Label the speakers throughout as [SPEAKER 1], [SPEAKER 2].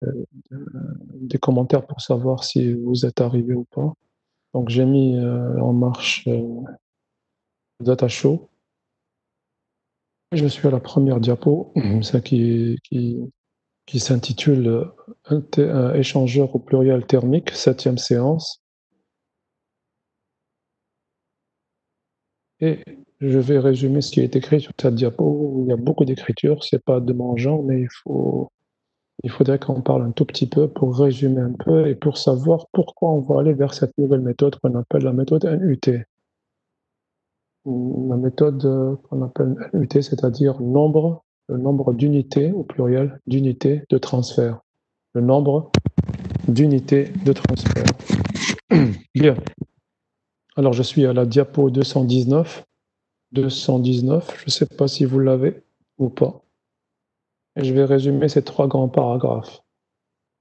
[SPEAKER 1] des commentaires pour savoir si vous êtes arrivé ou pas. Donc j'ai mis en marche Data Show. Je suis à la première diapo, ça qui s'intitule Échangeur au pluriel thermique, 7e séance. Et je vais résumer ce qui est écrit sur cette diapo. Il y a beaucoup d'écriture, c'est pas de mon genre, mais il faudrait qu'on parle un tout petit peu pour résumer un peu et pour savoir pourquoi on va aller vers cette nouvelle méthode qu'on appelle la méthode NUT. La méthode qu'on appelle NUT, c'est-à-dire le nombre d'unités, au pluriel, d'unités de transfert. Le nombre d'unités de transfert. Bien. Alors, je suis à la diapo 219. 219, je ne sais pas si vous l'avez ou pas. Et je vais résumer ces 3 grands paragraphes.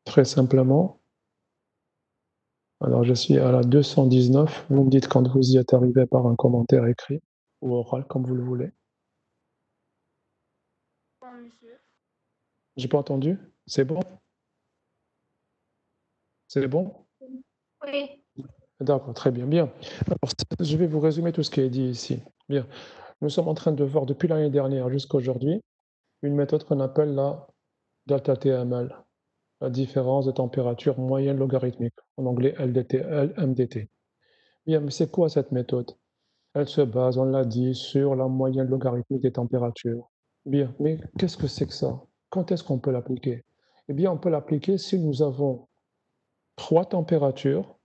[SPEAKER 1] Très simplement. Alors, je suis à la 219. Vous me dites quand vous y êtes arrivé par un commentaire écrit ou oral, comme vous le voulez. J'ai pas entendu. C'est bon? C'est bon?
[SPEAKER 2] Oui.
[SPEAKER 1] D'accord, très bien. Bien. Alors, je vais vous résumer tout ce qui est dit ici. Bien. Nous sommes en train de voir depuis l'année dernière jusqu'à aujourd'hui une méthode qu'on appelle la delta TML, la différence de température moyenne logarithmique, en anglais LDT, LMDT. Bien, mais c'est quoi cette méthode? Elle se base, on l'a dit, sur la moyenne logarithmique des températures. Bien, mais qu'est-ce que c'est que ça? Quand est-ce qu'on peut l'appliquer? Eh bien, on peut l'appliquer si nous avons 3 températures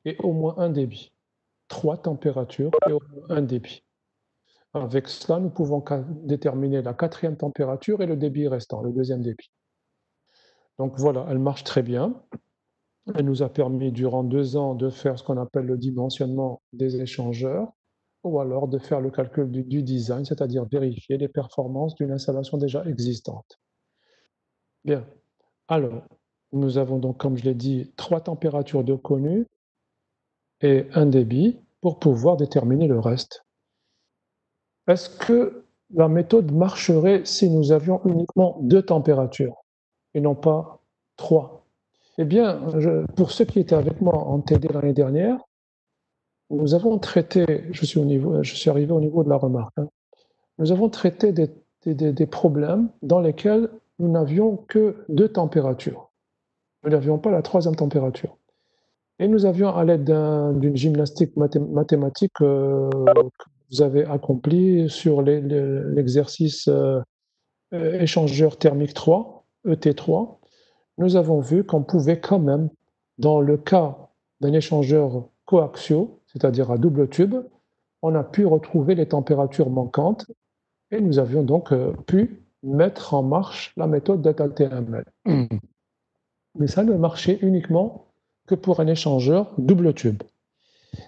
[SPEAKER 1] et au moins un débit. 3 températures et au moins un débit. Avec cela, nous pouvons déterminer la 4e température et le débit restant, le 2e débit. Donc voilà, elle marche très bien. Elle nous a permis durant 2 ans de faire ce qu'on appelle le dimensionnement des échangeurs ou alors de faire le calcul du design, c'est-à-dire vérifier les performances d'une installation déjà existante. Bien. Alors, nous avons donc, comme je l'ai dit, 3 températures de connues et un débit pour pouvoir déterminer le reste. Est-ce que la méthode marcherait si nous avions uniquement 2 températures et non pas 3? Eh bien, pour ceux qui étaient avec moi en TD l'année dernière, nous avons traité, je suis arrivé au niveau de la remarque, hein, nous avons traité des problèmes dans lesquels nous n'avions que 2 températures. Nous n'avions pas la 3e température. Et nous avions, à l'aide d'une gymnastique mathématique que vous avez accomplie sur l'exercice échangeur thermique 3, ET3, nous avons vu qu'on pouvait quand même, dans le cas d'un échangeur coaxiaux, c'est-à-dire à double tube, on a pu retrouver les températures manquantes et nous avions donc pu mettre en marche la méthode data-TML. Mais ça ne marchait uniquement que pour un échangeur double tube.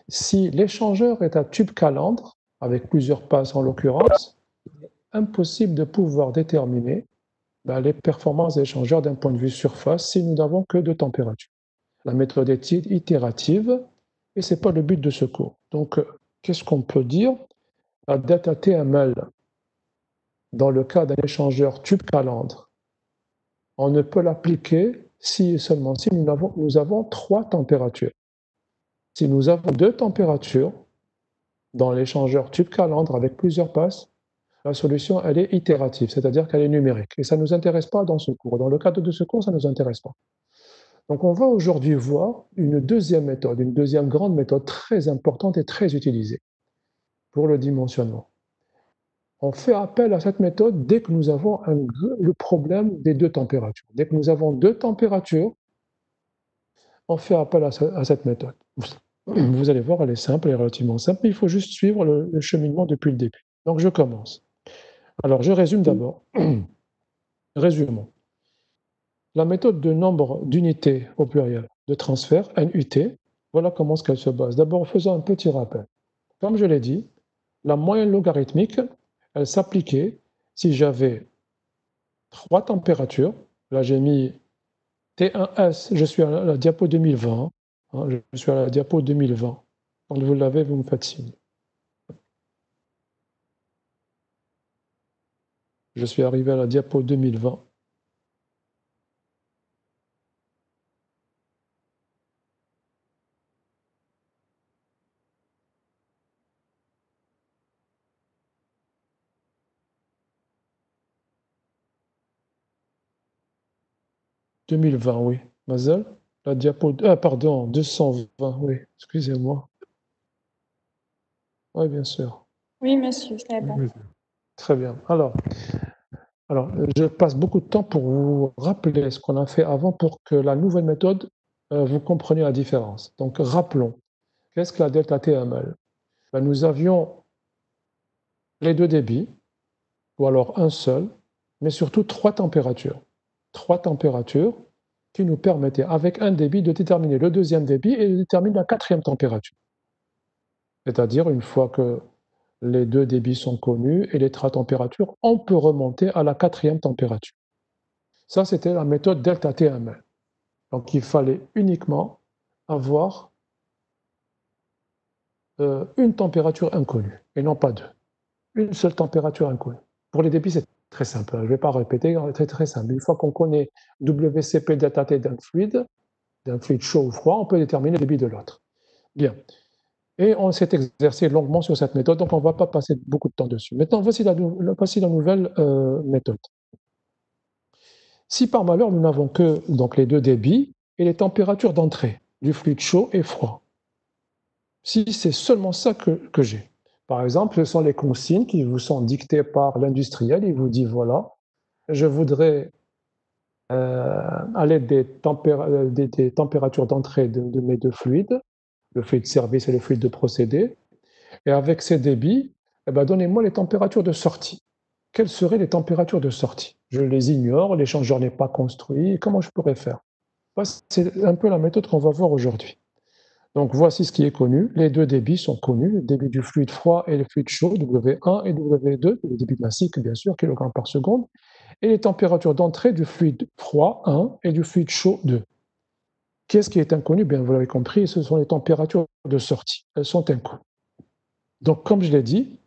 [SPEAKER 1] Si l'échangeur est à tube calandre, avec plusieurs passes en l'occurrence, il est impossible de pouvoir déterminer les performances des échangeurs d'un point de vue surface si nous n'avons que 2 températures. La méthode est itérative et ce n'est pas le but de ce cours. Donc, qu'est-ce qu'on peut dire? La data TML, dans le cas d'un échangeur tube calandre, on ne peut l'appliquer si seulement si nous avons 3 températures. Si nous avons 2 températures dans l'échangeur tube calandre avec plusieurs passes, la solution, elle est itérative, c'est-à-dire qu'elle est numérique. Et ça ne nous intéresse pas dans ce cours. Dans le cadre de ce cours, ça ne nous intéresse pas. Donc, on va aujourd'hui voir une deuxième méthode, une deuxième grande méthode très importante et très utilisée pour le dimensionnement. On fait appel à cette méthode dès que nous avons le problème des 2 températures. Dès que nous avons 2 températures, on fait appel à cette méthode. Vous allez voir, elle est simple, elle est relativement simple, mais il faut juste suivre le cheminement depuis le début. Donc, je commence. Alors, je résume d'abord. Résumons. La méthode de nombre d'unités au pluriel de transfert, NUT, voilà comment qu'elle se base. D'abord, faisons un petit rappel. Comme je l'ai dit, la moyenne logarithmique, elle s'appliquait si j'avais 3 températures. Là, j'ai mis T1S, je suis à la diapo 2020. Hein, je suis à la diapo 2020. Quand vous l'avez, vous me faites signe. Je suis arrivé à la diapo 2020. 2020, oui. Mazel. La diapo... pardon, 220, oui. Excusez-moi. Oui, bien sûr.
[SPEAKER 2] Oui, monsieur, c'est bon.
[SPEAKER 1] Très bien. Alors, je passe beaucoup de temps pour vous rappeler ce qu'on a fait avant pour que la nouvelle méthode, vous compreniez la différence. Donc, rappelons, qu'est-ce que la delta TML? Ben, nous avions les deux débits, ou alors un seul, mais surtout trois températures. Trois températures qui nous permettaient, avec un débit, de déterminer le deuxième débit et de déterminer la quatrième température. C'est-à-dire, une fois que les deux débits sont connus et les trois températures, on peut remonter à la quatrième température. Ça, c'était la méthode delta TML. Donc, il fallait uniquement avoir une température inconnue et non pas deux. Une seule température inconnue. Pour les débits, c'est très simple. Je ne vais pas répéter, c'est très simple. Une fois qu'on connaît WCP delta T d'un fluide chaud ou froid, on peut déterminer le débit de l'autre. Bien. Et on s'est exercé longuement sur cette méthode, donc on ne va pas passer beaucoup de temps dessus. Maintenant, voici la nouvelle méthode. Si par malheur, nous n'avons que donc, les deux débits et les températures d'entrée du fluide chaud et froid, si c'est seulement ça que j'ai. Par exemple, ce sont les consignes qui vous sont dictées par l'industriel. Il vous dit, voilà, je voudrais, à l'aide des températures d'entrée de mes deux fluides, le fluide service et le fluide de procédé, et avec ces débits, eh ben, donnez-moi les températures de sortie. Quelles seraient les températures de sortie? Je les ignore, l'échangeur n'est pas construit, comment je pourrais faire? C'est un peu la méthode qu'on va voir aujourd'hui. Donc voici ce qui est connu. Les deux débits sont connus, le débit du fluide froid et le fluide chaud, W1 et W2, le débit classique bien sûr, kg par seconde, et les températures d'entrée du fluide froid 1 et du fluide chaud 2. Qu'est-ce qui est inconnu? Bien, vous l'avez compris, ce sont les températures de sortie. Elles sont inconnues. Donc comme je l'ai dit,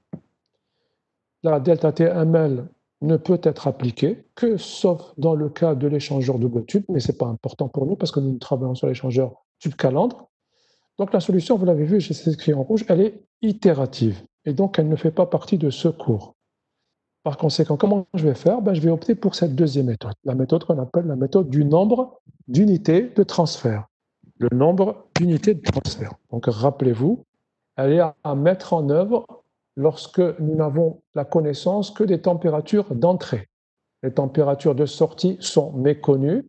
[SPEAKER 1] la delta TML ne peut être appliquée que sauf dans le cas de l'échangeur double tube, mais ce n'est pas important pour nous parce que nous travaillons sur l'échangeur tube calandre. Donc la solution, vous l'avez vu, c'est écrit en rouge, elle est itérative. Et donc elle ne fait pas partie de ce cours. Par conséquent, comment je vais faire? Je vais opter pour cette deuxième méthode, la méthode qu'on appelle la méthode du nombre d'unités de transfert. Le nombre d'unités de transfert. Donc rappelez-vous, elle est à mettre en œuvre lorsque nous n'avons la connaissance que des températures d'entrée. Les températures de sortie sont méconnues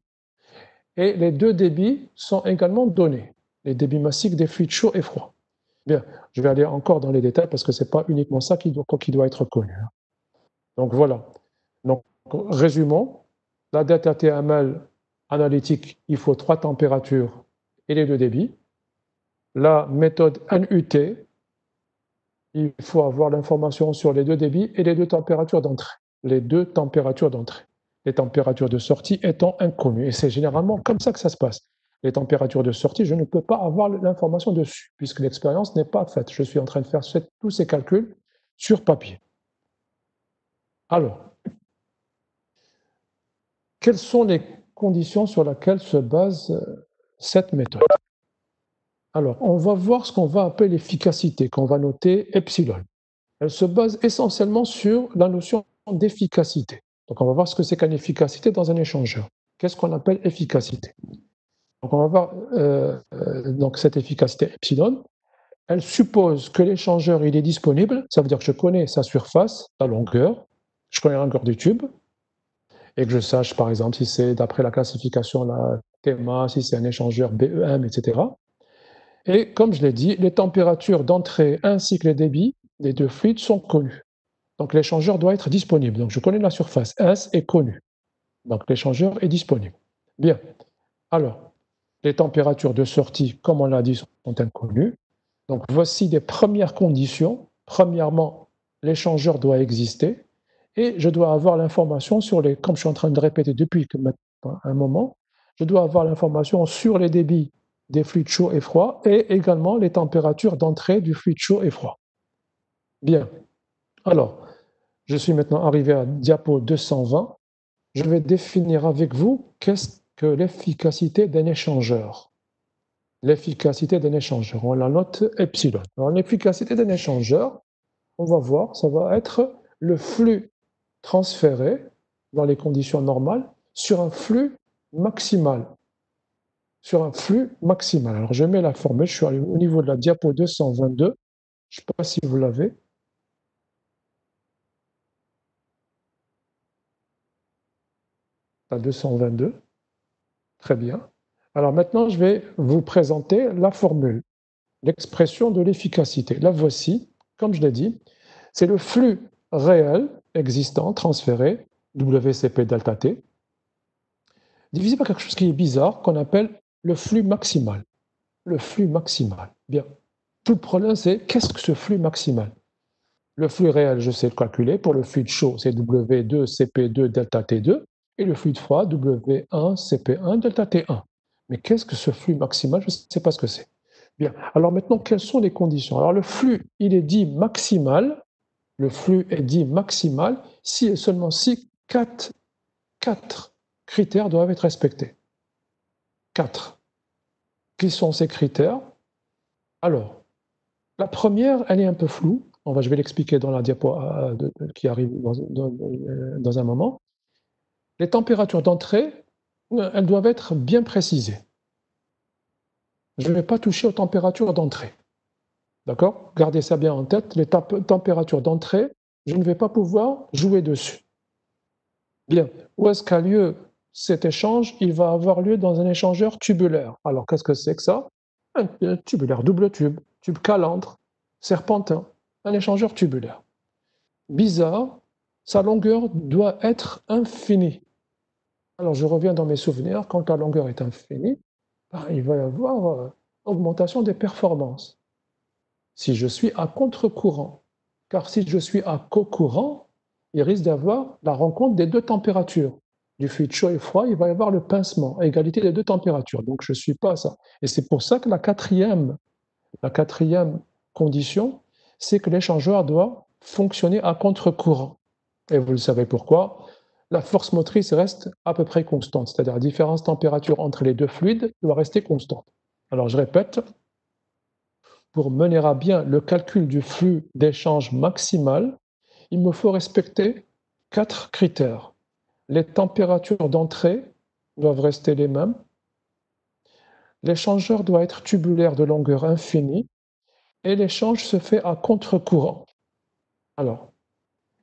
[SPEAKER 1] et les deux débits sont également donnés, les débits massiques des fluides chauds et froids. Bien, je vais aller encore dans les détails parce que ce n'est pas uniquement ça qui doit être connu. Donc voilà. Donc, résumons, la delta TML analytique, il faut trois températures et les deux débits. La méthode NUT, il faut avoir l'information sur les deux débits et les deux températures d'entrée. Les deux températures d'entrée. Les températures de sortie étant inconnues. Et c'est généralement comme ça que ça se passe. Les températures de sortie, je ne peux pas avoir l'information dessus, puisque l'expérience n'est pas faite. Je suis en train de faire tous ces calculs sur papier. Alors, quelles sont les conditions sur lesquelles se base cette méthode? Alors, on va voir ce qu'on va appeler l'efficacité, qu'on va noter epsilon. Elle se base essentiellement sur la notion d'efficacité. Donc, on va voir ce que c'est qu'une efficacité dans un échangeur. Qu'est-ce qu'on appelle efficacité? Donc, on va voir donc cette efficacité epsilon. Elle suppose que l'échangeur il est disponible, ça veut dire que je connais sa surface, la longueur, je connais la longueur du tube, et que je sache par exemple si c'est d'après la classification la TMA, si c'est un échangeur BEM, etc. Et comme je l'ai dit, les températures d'entrée ainsi que les débits des deux fluides sont connus. Donc l'échangeur doit être disponible. Donc je connais la surface, S est connue. Donc l'échangeur est disponible. Bien. Alors, les températures de sortie, comme on l'a dit, sont inconnues. Donc voici des premières conditions. Premièrement, l'échangeur doit exister et je dois avoir l'information sur les, comme je suis en train de répéter depuis un moment, je dois avoir l'information sur les débits des fluides chauds et froids et également les températures d'entrée du fluide chaud et froid. Bien. Alors, je suis maintenant arrivé à diapo 220. Je vais définir avec vous qu'est-ce que l'efficacité d'un échangeur. L'efficacité d'un échangeur, on la note epsilon. Alors, l'efficacité d'un échangeur, on va voir, ça va être le flux transféré dans les conditions normales sur un flux maximal, sur un flux maximal. Alors, je mets la formule, je suis au niveau de la diapo 222. Je ne sais pas si vous l'avez. La 222. Très bien. Alors maintenant, je vais vous présenter la formule, l'expression de l'efficacité. La voici, comme je l'ai dit, c'est le flux réel existant, transféré, WCP delta T, divisé par quelque chose qui est bizarre, qu'on appelle le flux maximal. Le flux maximal. Bien. Tout le problème, c'est qu'est-ce que ce flux maximal? Le flux réel, je sais le calculer. Pour le fluide chaud, c'est W2 CP2 delta T2. Et le fluide froid, W1 CP1 delta T1. Mais qu'est-ce que ce flux maximal? Je ne sais pas ce que c'est. Bien. Alors maintenant, quelles sont les conditions? Alors le flux, il est dit maximal. Le flux est dit maximal si et seulement si quatre critères doivent être respectés. 4. Quels sont ces critères? Alors, la première, elle est un peu floue. Je vais l'expliquer dans la diapo qui arrive dans un moment. Les températures d'entrée, elles doivent être bien précisées. Je ne vais pas toucher aux températures d'entrée. D'accord? Gardez ça bien en tête. Les températures d'entrée, je ne vais pas pouvoir jouer dessus. Bien. Où est-ce qu'a lieu cet échange? Il va avoir lieu dans un échangeur tubulaire. Alors, qu'est-ce que c'est que ça? Un tubulaire, double tube calandre, serpentin, un échangeur tubulaire. Bizarre, sa longueur doit être infinie. Alors, je reviens dans mes souvenirs, quand la longueur est infinie, il va y avoir augmentation des performances. Si je suis à contre-courant, car si je suis à co-courant, il risque d'avoir la rencontre des deux températures. Du fluide chaud et froid, il va y avoir le pincement, à égalité des deux températures. Donc, je ne suis pas à ça. Et c'est pour ça que la quatrième condition, c'est que l'échangeur doit fonctionner à contre-courant. Et vous le savez pourquoi. La force motrice reste à peu près constante, c'est-à-dire la différence de température entre les deux fluides doit rester constante. Alors je répète, pour mener à bien le calcul du flux d'échange maximal, il me faut respecter 4 critères. Les températures d'entrée doivent rester les mêmes. L'échangeur doit être tubulaire de longueur infinie et l'échange se fait à contre-courant. Alors,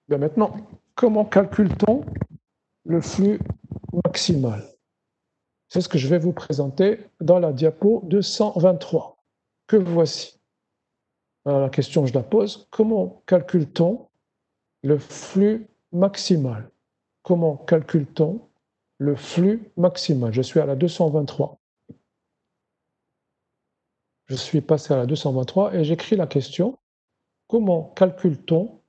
[SPEAKER 1] maintenant, comment calcule-t-on le flux maximal? C'est ce que je vais vous présenter dans la diapo 223, que voici. Alors, la question, je la pose, comment calcule-t-on le flux maximal? Comment calcule-t-on le flux maximal? Je suis à la 223. Je suis passé à la 223 et j'écris la question. Comment calcule-t-on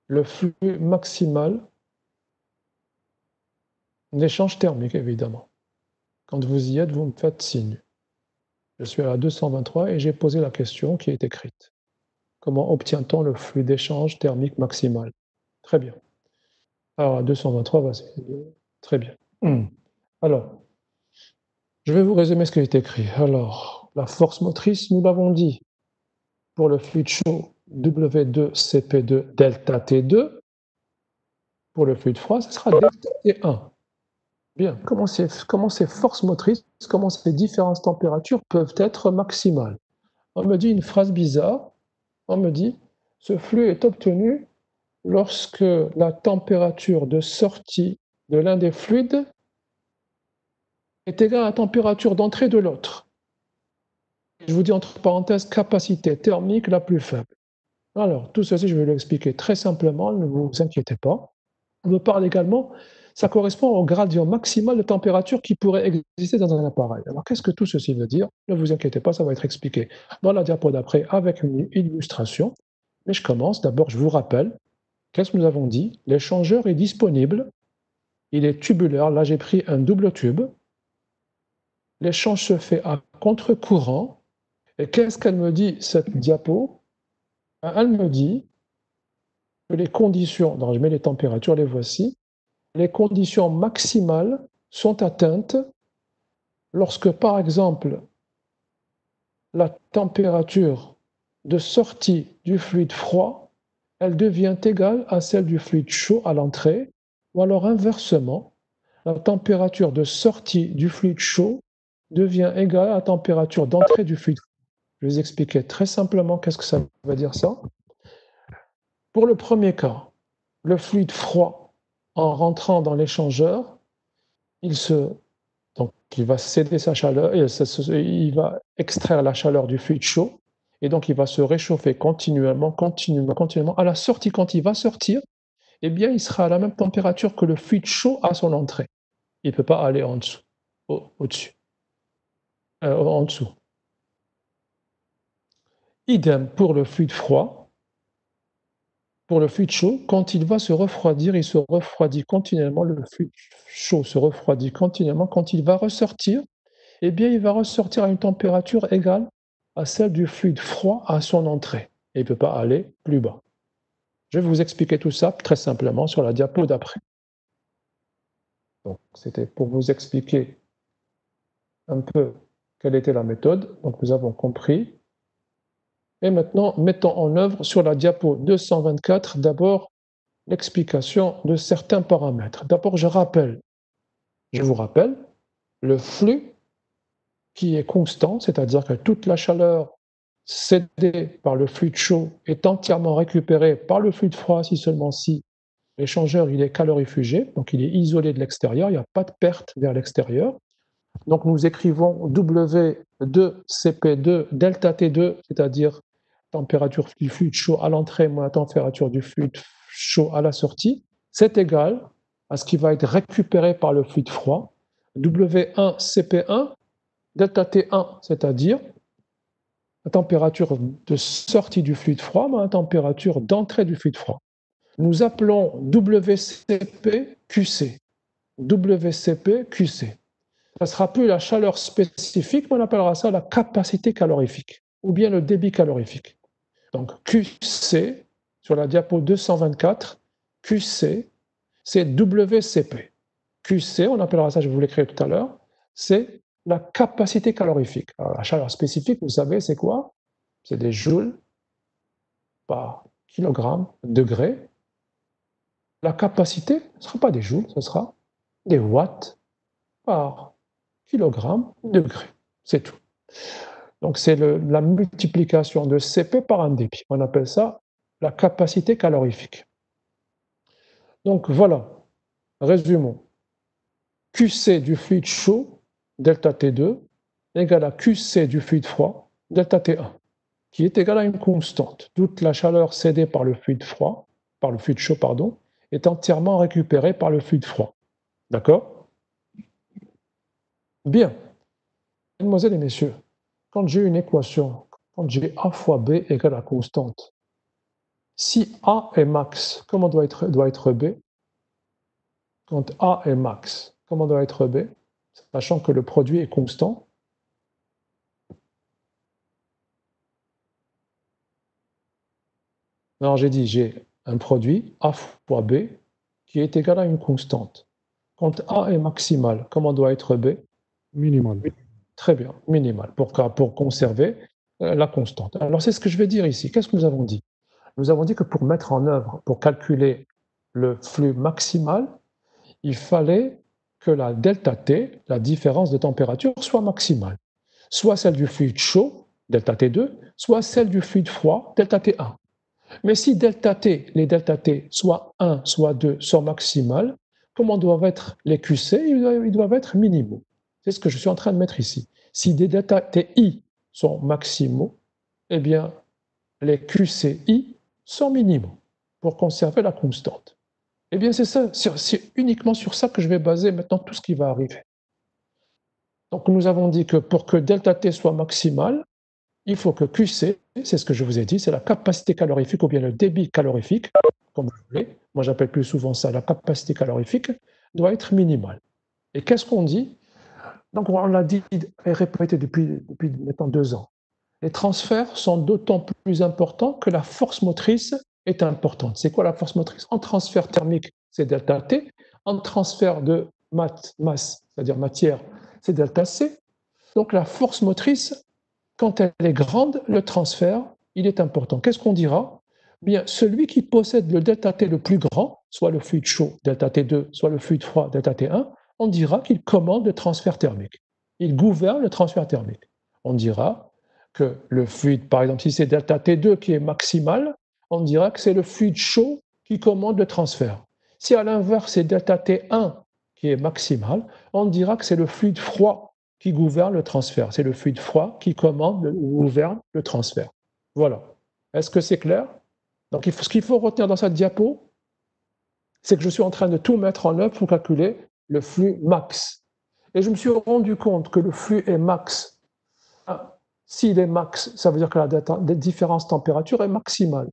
[SPEAKER 1] le flux maximal d'échange thermique, évidemment? Quand vous y êtes, vous me faites signe. Je suis à la 223 et j'ai posé la question qui est écrite. Comment obtient-on le flux d'échange thermique maximal? Très bien. Alors, 223, très bien. Alors, je vais vous résumer ce qui est écrit. Alors, la force motrice, nous l'avons dit, pour le fluide chaud, W2CP2 delta T2. Pour le fluide froid, ce sera delta T1. Bien, comment ces forces motrices, comment ces différentes températures peuvent être maximales? On me dit une phrase bizarre. On me dit, ce flux est obtenu lorsque la température de sortie de l'un des fluides est égale à la température d'entrée de l'autre. Je vous dis entre parenthèses, capacité thermique la plus faible. Alors, tout ceci, je vais l'expliquer très simplement, ne vous inquiétez pas. On me parle également, ça correspond au gradient maximal de température qui pourrait exister dans un appareil. Alors, qu'est-ce que tout ceci veut dire? Ne vous inquiétez pas, ça va être expliqué dans la diapo d'après avec une illustration. Mais je commence. D'abord, je vous rappelle, qu'est-ce que nous avons dit? L'échangeur est disponible, il est tubulaire. Là, j'ai pris un double tube. L'échange se fait à contre-courant. Et qu'est-ce qu'elle me dit, cette diapo? Elle me dit que les conditions, donc je mets les températures, les voici, les conditions maximales sont atteintes lorsque, par exemple, la température de sortie du fluide froid, elle devient égale à celle du fluide chaud à l'entrée, ou alors inversement, la température de sortie du fluide chaud devient égale à la température d'entrée du fluide. Je vais vous expliquer très simplement qu'est-ce que ça veut dire ça. Pour le premier cas, le fluide froid, en rentrant dans l'échangeur, il va céder sa chaleur et il va extraire la chaleur du fluide chaud et donc il va se réchauffer continuellement. À la sortie, quand il va sortir, eh bien, il sera à la même température que le fluide chaud à son entrée. Il ne peut pas aller en dessous, au-dessus, en dessous. Idem pour le fluide froid. Pour le fluide chaud, quand il va se refroidir, il se refroidit continuellement, le fluide chaud se refroidit continuellement. Quand il va ressortir, eh bien, il va ressortir à une température égale à celle du fluide froid à son entrée. Et il ne peut pas aller plus bas. Je vais vous expliquer tout ça très simplement sur la diapo d'après. Donc, c'était pour vous expliquer un peu quelle était la méthode. Donc, nous avons compris. Et maintenant, mettons en œuvre sur la diapo 224 d'abord l'explication de certains paramètres. D'abord, je vous rappelle, le flux qui est constant, c'est-à-dire que toute la chaleur cédée par le fluide chaud est entièrement récupérée par le fluide froid si seulement si l'échangeur il est calorifugé, donc il est isolé de l'extérieur, il n'y a pas de perte vers l'extérieur. Donc nous écrivons W2CP2 delta T2, c'est-à-dire température du fluide chaud à l'entrée moins la température du fluide chaud à la sortie, c'est égal à ce qui va être récupéré par le fluide froid, W1CP1 delta T1, c'est-à-dire la température de sortie du fluide froid moins la température d'entrée du fluide froid. Nous appelons WCP-QC. WCP-QC. Ça ne sera plus la chaleur spécifique, mais on appellera ça la capacité calorifique, ou bien le débit calorifique. Donc QC, sur la diapo 224, QC, c'est WCP. QC, on appellera ça, je vous l'écrirai tout à l'heure, c'est la capacité calorifique. Alors, la chaleur spécifique, vous savez, c'est quoi? C'est des joules par kilogramme, degré. La capacité, ce ne sera pas des joules, ce sera des watts par kilogramme, degré. C'est tout. Donc, c'est la multiplication de CP par un débit. On appelle ça la capacité calorifique. Donc, voilà. Résumons. QC du fluide chaud, delta T2, égale à QC du fluide froid, delta T1, qui est égal à une constante. Toute la chaleur cédée par le fluide froid, par le fluide chaud, pardon, est entièrement récupérée par le fluide froid. D'accord? Bien. Mesdemoiselles et messieurs, quand j'ai une équation, quand j'ai A fois B égale à constante, si A est max, comment doit être B? Quand A est max, comment doit être B? Sachant que le produit est constant. Non, j'ai un produit A fois B qui est égal à une constante. Quand A est maximal, comment doit être B?
[SPEAKER 2] Minimal.
[SPEAKER 1] Très bien, minimal, pour conserver la constante. Alors c'est ce que je vais dire ici. Qu'est-ce que nous avons dit? Nous avons dit que pour mettre en œuvre, pour calculer le flux maximal, il fallait que la delta T, la différence de température, soit maximale. Soit celle du fluide chaud, delta T2, soit celle du fluide froid, delta T1. Mais si delta T, les delta T, soit 1, soit 2, sont maximales, comment doivent être les QC? Ils doivent être minimaux. C'est ce que je suis en train de mettre ici. Si des delta TI sont maximaux, eh bien, les QCI sont minimaux pour conserver la constante. Eh bien, c'est uniquement sur ça que je vais baser maintenant tout ce qui va arriver. Donc, nous avons dit que pour que delta T soit maximal, il faut que QC, c'est ce que je vous ai dit, c'est la capacité calorifique ou bien le débit calorifique, comme vous voulez. Moi, j'appelle plus souvent ça la capacité calorifique, doit être minimale. Et qu'est-ce qu'on dit? Donc, on l'a dit et répété depuis maintenant 2 ans. Les transferts sont d'autant plus importants que la force motrice est importante. C'est quoi la force motrice? En transfert thermique, c'est delta T. En transfert de masse, c'est-à-dire matière, c'est delta C. Donc la force motrice, quand elle est grande, le transfert, il est important. Qu'est-ce qu'on dira? Bien, celui qui possède le delta T le plus grand, soit le fluide chaud, delta T2, soit le fluide froid, delta T1, on dira qu'il commande le transfert thermique. Il gouverne le transfert thermique. On dira que le fluide, par exemple, si c'est delta T2 qui est maximal, on dira que c'est le fluide chaud qui commande le transfert. Si à l'inverse, c'est delta T1 qui est maximal, on dira que c'est le fluide froid qui gouverne le transfert. C'est le fluide froid qui commande ou gouverne le transfert. Voilà. Est-ce que c'est clair? Donc, ce qu'il faut retenir dans cette diapo, c'est que je suis en train de tout mettre en œuvre pour calculer le flux max. Et je me suis rendu compte que le flux est max. S'il est max, ça veut dire que la différence température est maximale.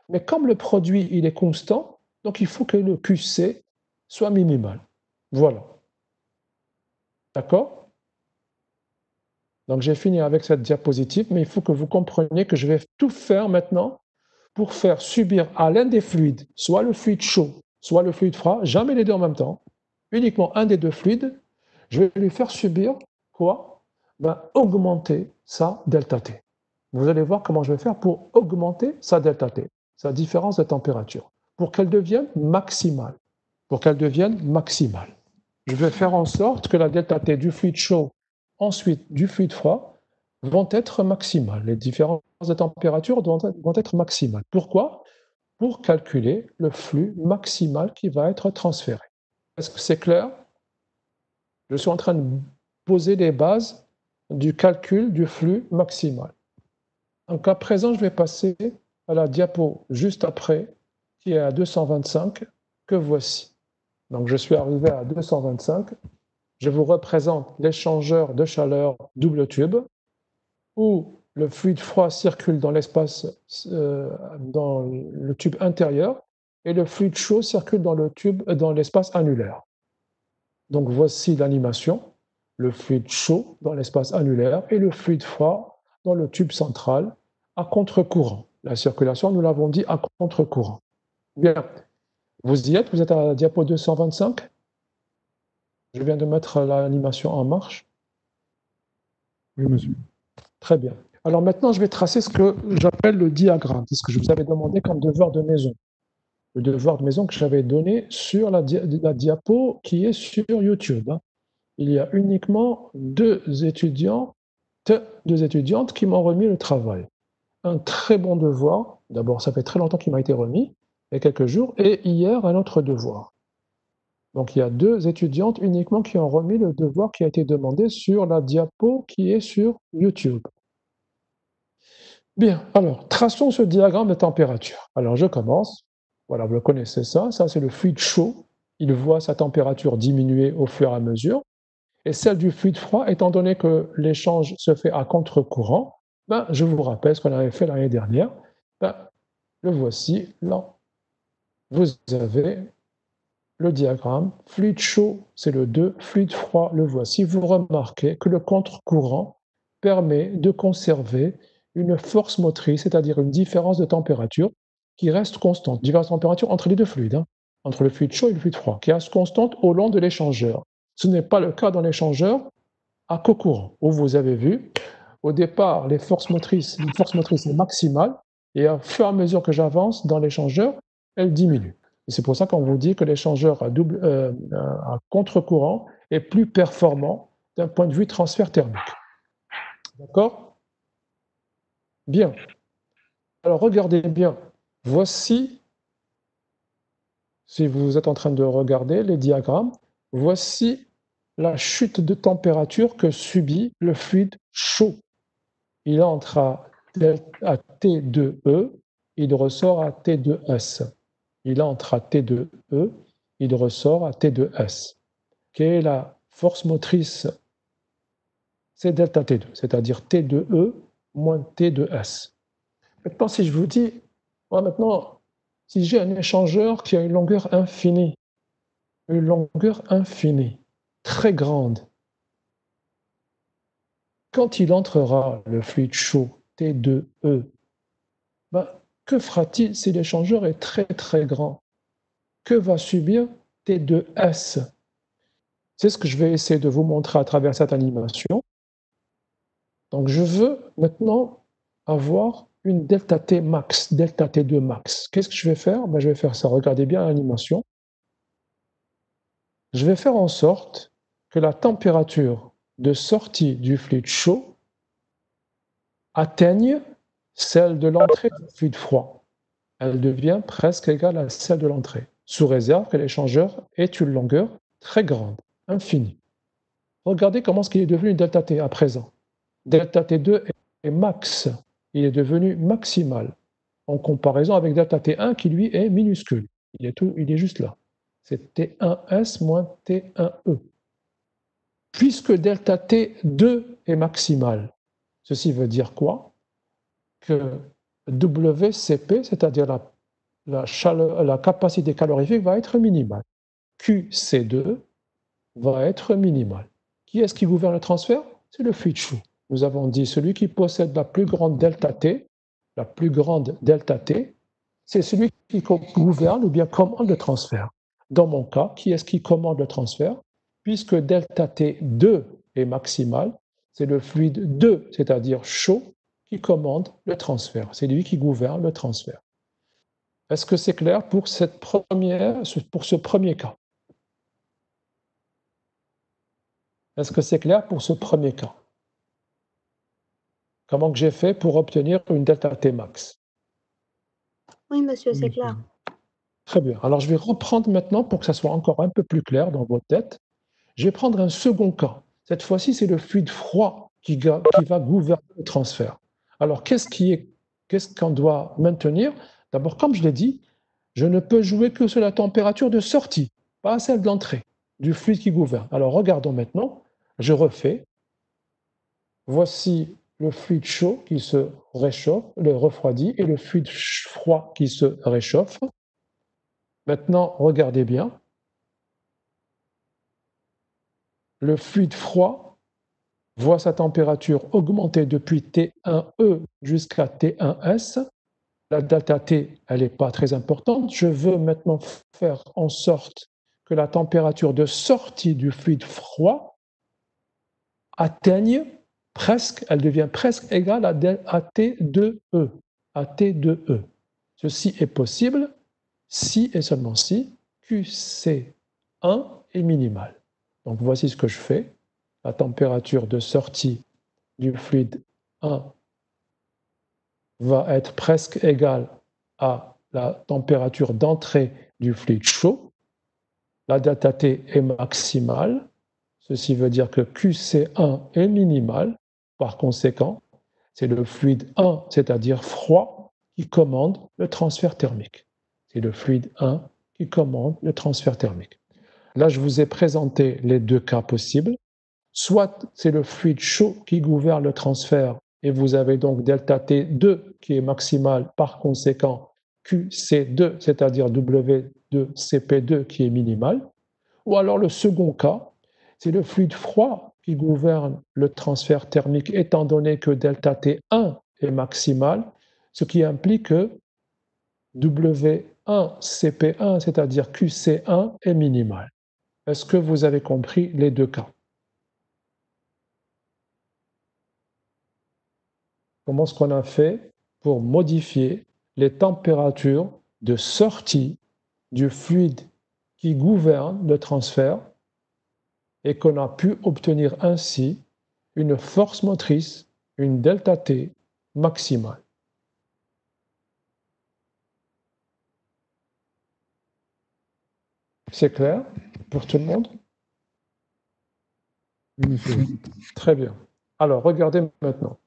[SPEAKER 1] Mais comme le produit il est constant, donc il faut que le QC soit minimal. Voilà. D'accord? Donc j'ai fini avec cette diapositive, mais il faut que vous compreniez que je vais tout faire maintenant pour faire subir à l'un des fluides, soit le fluide chaud, soit le fluide froid, jamais les deux en même temps, uniquement un des deux fluides, je vais lui faire subir quoi? Augmenter sa delta T. Vous allez voir comment je vais faire pour augmenter sa delta T, sa différence de température, pour qu'elle devienne maximale. Pour qu'elle devienne maximale. Je vais faire en sorte que la delta T du fluide chaud, ensuite du fluide froid, vont être maximales. Les différences de température vont être maximales. Pourquoi? Pour calculer le flux maximal qui va être transféré. Est-ce que c'est clair? Je suis en train de poser les bases du calcul du flux maximal. Donc à présent, je vais passer à la diapo juste après, qui est à 225, que voici. Donc je suis arrivé à 225. Je vous représente l'échangeur de chaleur double tube, où le fluide froid circule dans l'espace, dans le tube intérieur, et le fluide chaud circule dans l'espace annulaire. Donc voici l'animation, le fluide chaud dans l'espace annulaire et le fluide froid dans le tube central à contre-courant. La circulation, nous l'avons dit, à contre-courant. Bien, vous y êtes? Vous êtes à la diapo 225? Je viens de mettre l'animation en marche.
[SPEAKER 2] Oui, monsieur.
[SPEAKER 1] Très bien. Alors maintenant, je vais tracer ce que j'appelle le diagramme, c'est ce que je vous avais demandé comme devoir de maison. Le devoir de maison que j'avais donné sur la diapo qui est sur YouTube. Il y a uniquement deux étudiantes qui m'ont remis le travail. Un très bon devoir. D'abord, ça fait très longtemps qu'il m'a été remis, il y a quelques jours, et hier, un autre devoir. Donc, il y a deux étudiantes uniquement qui ont remis le devoir qui a été demandé sur la diapo qui est sur YouTube. Bien, alors, traçons ce diagramme de température. Alors, je commence. Voilà, vous le connaissez ça. Ça, c'est le fluide chaud. Il voit sa température diminuer au fur et à mesure. Et celle du fluide froid, étant donné que l'échange se fait à contre-courant, je vous rappelle ce qu'on avait fait l'année dernière. Le voici, là. Vous avez le diagramme. Fluide chaud, c'est le 2. Fluide froid, le voici. Vous remarquez que le contre-courant permet de conserver une force motrice, c'est-à-dire une différence de température qui reste constante. Différence de température entre les deux fluides, entre le fluide chaud et le fluide froid, qui reste constante au long de l'échangeur. Ce n'est pas le cas dans l'échangeur à cocourant, où vous avez vu, au départ, les forces motrices est maximale, et au fur et à mesure que j'avance dans l'échangeur, elle diminue. Et c'est pour ça qu'on vous dit que l'échangeur à contre-courant est plus performant d'un point de vue transfert thermique. D'accord? Bien. Alors regardez bien. Voici, si vous êtes en train de regarder les diagrammes, voici la chute de température que subit le fluide chaud. Il entre à T2E, il ressort à T2S. Il entre à T2E, il ressort à T2S. Quelle est la force motrice? C'est delta T2, c'est-à-dire T2E moins T2S. Maintenant, si je vous dis, maintenant, si j'ai un échangeur qui a une longueur infinie, très grande, quand il entrera le fluide chaud T2E, que fera-t-il si l'échangeur est très très grand? Que va subir T2S? C'est ce que je vais essayer de vous montrer à travers cette animation. Donc je veux maintenant avoir une delta T max, delta T2 max. Qu'est-ce que je vais faire? Je vais faire ça. Regardez bien l'animation. Je vais faire en sorte que la température de sortie du fluide chaud atteigne celle de l'entrée du fluide froid. Elle devient presque égale à celle de l'entrée, sous réserve que l'échangeur ait une longueur très grande, infinie. Regardez comment il est devenu delta T à présent. Delta T2 est max, il est devenu maximal, en comparaison avec delta T1 qui lui est minuscule. Il est juste là. C'est T1S moins T1E. Puisque delta T2 est maximal, ceci veut dire quoi? Que WCP, c'est-à-dire la capacité calorifique, va être minimale. QC2 va être minimale. Qui est-ce qui gouverne le transfert? C'est le fluide chaud. Nous avons dit celui qui possède la plus grande delta T, c'est celui qui gouverne ou bien commande le transfert. Dans mon cas, qui est-ce qui commande le transfert? Puisque delta T2 est maximal, c'est le fluide 2, c'est-à-dire chaud, qui commande le transfert. C'est lui qui gouverne le transfert. Est-ce que c'est clair pour ce premier cas? Est-ce que c'est clair pour ce premier cas? Comment que j'ai fait pour obtenir une delta T max?
[SPEAKER 3] Oui, monsieur, c'est clair.
[SPEAKER 1] Très bien. Alors, je vais reprendre maintenant pour que ça soit encore un peu plus clair dans votre tête. Je vais prendre un second cas. Cette fois-ci, c'est le fluide froid qui va gouverner le transfert. Alors, qu'est-ce qu'on doit maintenir? D'abord, comme je l'ai dit, je ne peux jouer que sur la température de sortie, pas celle de l'entrée du fluide qui gouverne. Alors, regardons maintenant. Je refais. Voici le fluide chaud qui se réchauffe, le refroidit, et le fluide froid qui se réchauffe. Maintenant, regardez bien. Le fluide froid voit sa température augmenter depuis T1E jusqu'à T1S. La delta T, elle n'est pas très importante. Je veux maintenant faire en sorte que la température de sortie du fluide froid atteigne elle devient presque égale à T2E. Ceci est possible si et seulement si QC1 est minimal. Donc voici ce que je fais. La température de sortie du fluide 1 va être presque égale à la température d'entrée du fluide chaud. La delta T est maximale. Ceci veut dire que QC1 est minimal. Par conséquent, c'est le fluide 1, c'est-à-dire froid, qui commande le transfert thermique. C'est le fluide 1 qui commande le transfert thermique. Là, je vous ai présenté les deux cas possibles. Soit c'est le fluide chaud qui gouverne le transfert et vous avez donc delta T2 qui est maximal, par conséquent QC2, c'est-à-dire W2CP2 qui est minimal. Ou alors le second cas, c'est le fluide froid qui gouverne le transfert thermique étant donné que delta T1 est maximal, ce qui implique que W1CP1, c'est-à-dire QC1, est minimal. Est-ce que vous avez compris les deux cas? Comment est-ce qu'on a fait pour modifier les températures de sortie du fluide qui gouverne le transfert et qu'on a pu obtenir ainsi une force motrice, une delta T maximale? C'est clair pour tout le monde?
[SPEAKER 2] Oui, monsieur.
[SPEAKER 1] Très bien. Alors, regardez maintenant.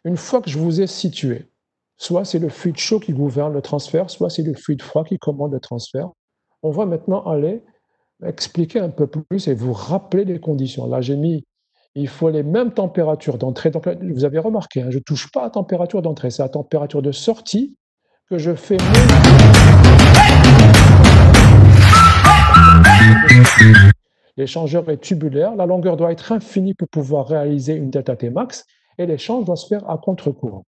[SPEAKER 1] Une fois que je vous ai situé, soit c'est le fluide chaud qui gouverne le transfert, soit c'est le fluide froid qui commande le transfert, on va maintenant aller expliquer un peu plus et vous rappeler les conditions. Là, j'ai mis, il faut les mêmes températures d'entrée. Donc, là, vous avez remarqué, je ne touche pas à la température d'entrée, c'est à la température de sortie que je fais l'échangeur est tubulaire, la longueur doit être infinie pour pouvoir réaliser une delta T max et l'échange doit se faire à contre-courant.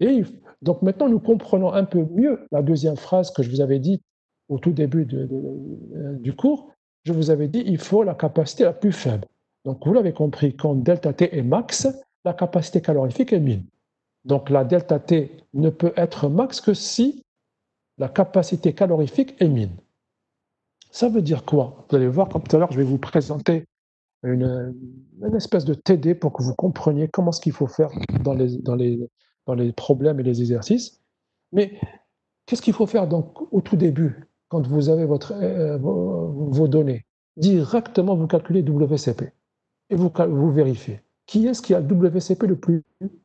[SPEAKER 1] Et donc maintenant, nous comprenons un peu mieux la deuxième phrase que je vous avais dite au tout début du cours. Je vous avais dit il faut la capacité la plus faible. Donc vous l'avez compris, quand delta T est max, la capacité calorifique est min. Donc la delta T ne peut être max que si la capacité calorifique est min. Ça veut dire quoi? Vous allez voir, comme tout à l'heure, je vais vous présenter une espèce de TD pour que vous compreniez comment ce qu'il faut faire dans les problèmes et les exercices. Mais qu'est-ce qu'il faut faire donc au tout début, quand vous avez vos données? Directement, vous calculez WCP et vous vérifiez. Qui est-ce qui a le WCP le plus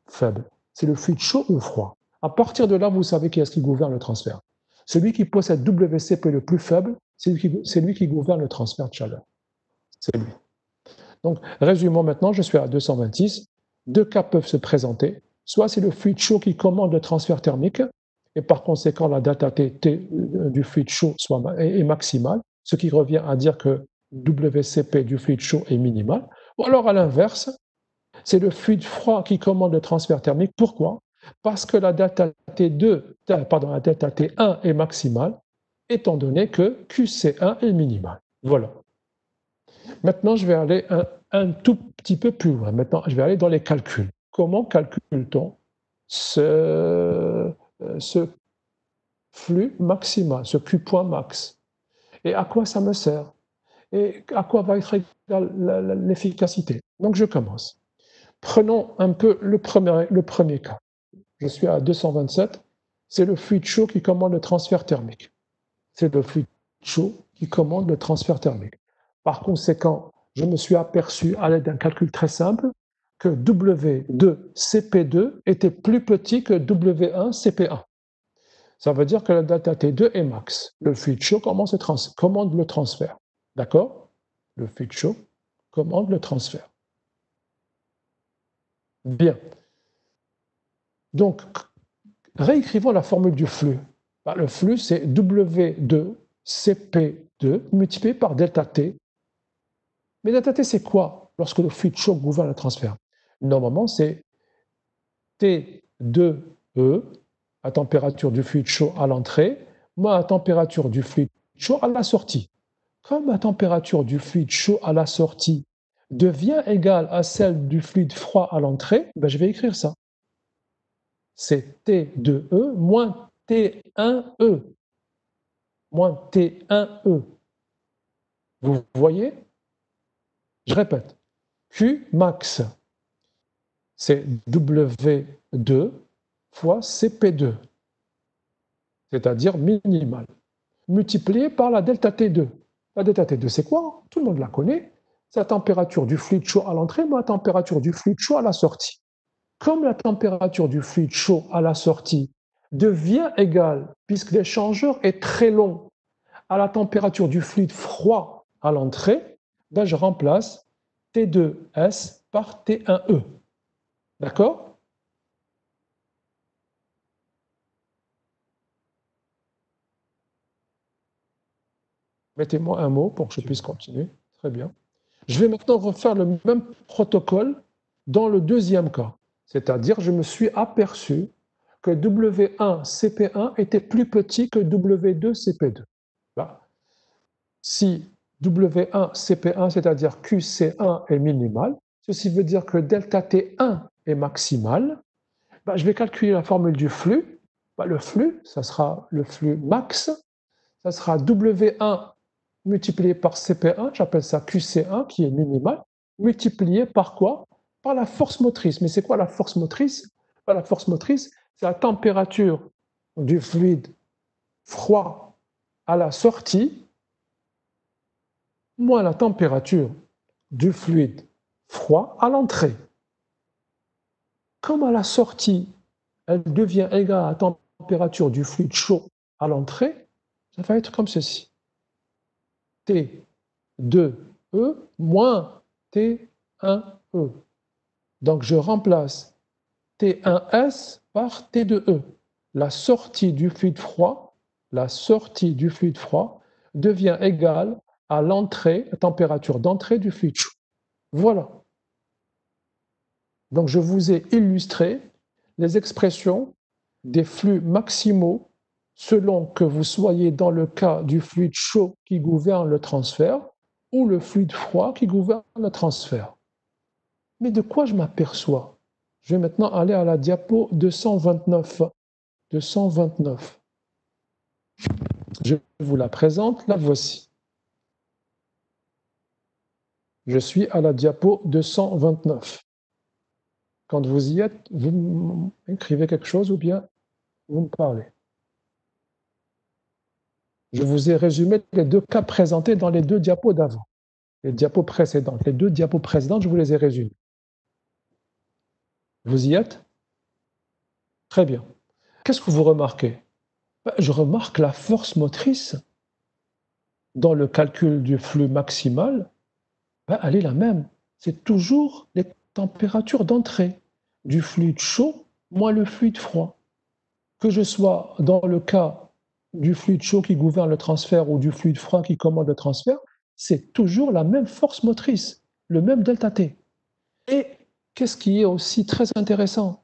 [SPEAKER 1] faible? C'est le fluide chaud ou froid? À partir de là, vous savez qui est-ce qui gouverne le transfert. Celui qui possède WCP le plus faible, c'est lui qui gouverne le transfert de chaleur. C'est lui. Donc, résumons maintenant, je suis à 226. Deux cas peuvent se présenter. Soit c'est le fluide chaud qui commande le transfert thermique, et par conséquent, la delta T du fluide chaud est maximale, ce qui revient à dire que WCP du fluide chaud est minimal. Ou alors, à l'inverse, c'est le fluide froid qui commande le transfert thermique. Pourquoi? Parce que la delta T1 est maximale, étant donné que QC1 est minimal. Voilà. Maintenant, je vais aller un tout petit peu plus loin. Maintenant, je vais aller dans les calculs. Comment calcule-t-on ce flux maximal, ce Q point max? Et à quoi ça me sert? Et à quoi va être égale l'efficacité? Donc, je commence. Prenons un peu le premier cas. Je suis à 227. C'est le fluide chaud qui commande le transfert thermique. C'est le fluide chaud qui commande le transfert thermique. Par conséquent, je me suis aperçu à l'aide d'un calcul très simple que W2 CP2 était plus petit que W1 CP1. Ça veut dire que la delta T2 est max. Le fluide chaud commande le transfert. D'accord? Le fluide chaud commande le transfert. Bien. Donc, réécrivons la formule du flux. Le flux, c'est W2 CP2 multiplié par delta T. Mais delta T, c'est quoi lorsque le fluide chaud gouverne le transfert? Normalement, c'est T2E, la température du fluide chaud à l'entrée, moins la température du fluide chaud à la sortie. Comme la température du fluide chaud à la sortie devient égale à celle du fluide froid à l'entrée, ben je vais écrire ça. C'est T2E moins T1E. Moins T1E. Vous voyez? Je répète. Q max, c'est W2 fois CP2, c'est-à-dire minimal, multiplié par la delta T2. La delta T2, c'est quoi? Tout le monde la connaît. C'est la température du fluide chaud à l'entrée moins la température du fluide chaud à la sortie. Comme la température du fluide chaud à la sortie devient égale, puisque l'échangeur est très long, à la température du fluide froid à l'entrée, ben je remplace T2S par T1E. D'accord? Mettez-moi un mot pour que je puisse continuer. Très bien. Je vais maintenant refaire le même protocole dans le deuxième cas. C'est-à-dire, je me suis aperçu que W1 CP1 était plus petit que W2 CP2. Là. Si W1 CP1, c'est-à-dire QC1 est minimal, ceci veut dire que delta T1 est maximal, ben, je vais calculer la formule du flux. Ben, le flux, ça sera le flux max, ça sera W1 multiplié par CP1, j'appelle ça QC1 qui est minimal, multiplié par quoi? Par la force motrice. Mais c'est quoi la force motrice? Ben, la force motrice, c'est la température du fluide froid à la sortie moins la température du fluide froid à l'entrée. Comme à la sortie, elle devient égale à la température du fluide chaud à l'entrée, ça va être comme ceci. T2E moins T1E. Donc je remplace T1S par T2E. La sortie du fluide froid devient égale à l'entrée, la température d'entrée du fluide chaud. Voilà. Donc je vous ai illustré les expressions des flux maximaux selon que vous soyez dans le cas du fluide chaud qui gouverne le transfert ou le fluide froid qui gouverne le transfert. Mais de quoi je m'aperçois? Je vais maintenant aller à la diapo 229. 229. Je vous la présente, la voici. Je suis à la diapo 229. Quand vous y êtes, vous m'écrivez quelque chose ou bien vous me parlez. Je vous ai résumé les deux cas présentés dans les deux diapos d'avant. Les diapos précédentes. Les deux diapos précédentes, je vous les ai résumées. Vous y êtes? Très bien. Qu'est-ce que vous remarquez? Je remarque la force motrice dans le calcul du flux maximal, elle est la même. C'est toujours les températures d'entrée du fluide chaud moins le fluide froid. Que je sois dans le cas du fluide chaud qui gouverne le transfert ou du fluide froid qui commande le transfert, c'est toujours la même force motrice, le même ΔT. Et qu'est-ce qui est aussi très intéressant?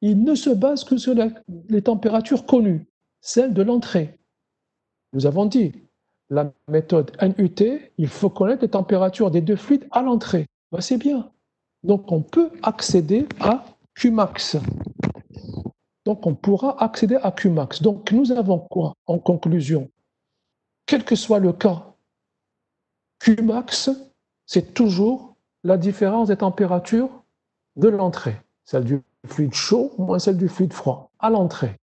[SPEAKER 1] Il ne se base que sur les températures connues, celles de l'entrée. Nous avons dit, la méthode NUT, il faut connaître les températures des deux fluides à l'entrée. Ben, c'est bien. Donc on peut accéder à Qmax. Donc on pourra accéder à Qmax. Donc nous avons quoi en conclusion? Quel que soit le cas, Qmax, c'est toujours la différence des températures de l'entrée, celle du fluide chaud moins celle du fluide froid, à l'entrée,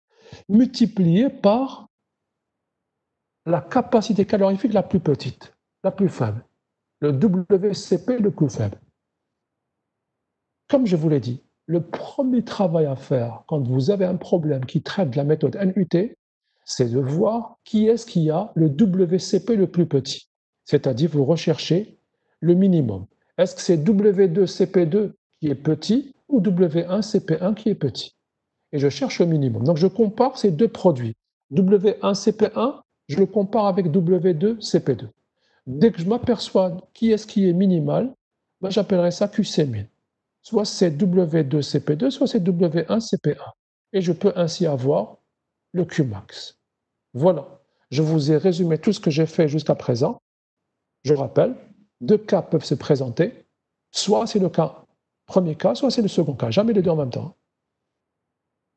[SPEAKER 1] multipliée par la capacité calorifique la plus petite, la plus faible, le WCP le plus faible. Comme je vous l'ai dit, le premier travail à faire quand vous avez un problème qui traite de la méthode NUT, c'est de voir qui est-ce qui a le WCP le plus petit. C'est-à-dire, vous recherchez le minimum. Est-ce que c'est W2CP2 qui est petit ou W1CP1 qui est petit? Et je cherche le minimum. Donc, je compare ces deux produits. W1CP1, je le compare avec W2CP2. Dès que je m'aperçois qui est-ce qui est minimal, ben, j'appellerai ça QCmin. Soit c'est W2CP2, soit c'est W1CP1. Et je peux ainsi avoir le Qmax. Voilà, je vous ai résumé tout ce que j'ai fait jusqu'à présent. Je rappelle, deux cas peuvent se présenter. Soit c'est le premier cas, soit c'est le second cas. Jamais les deux en même temps.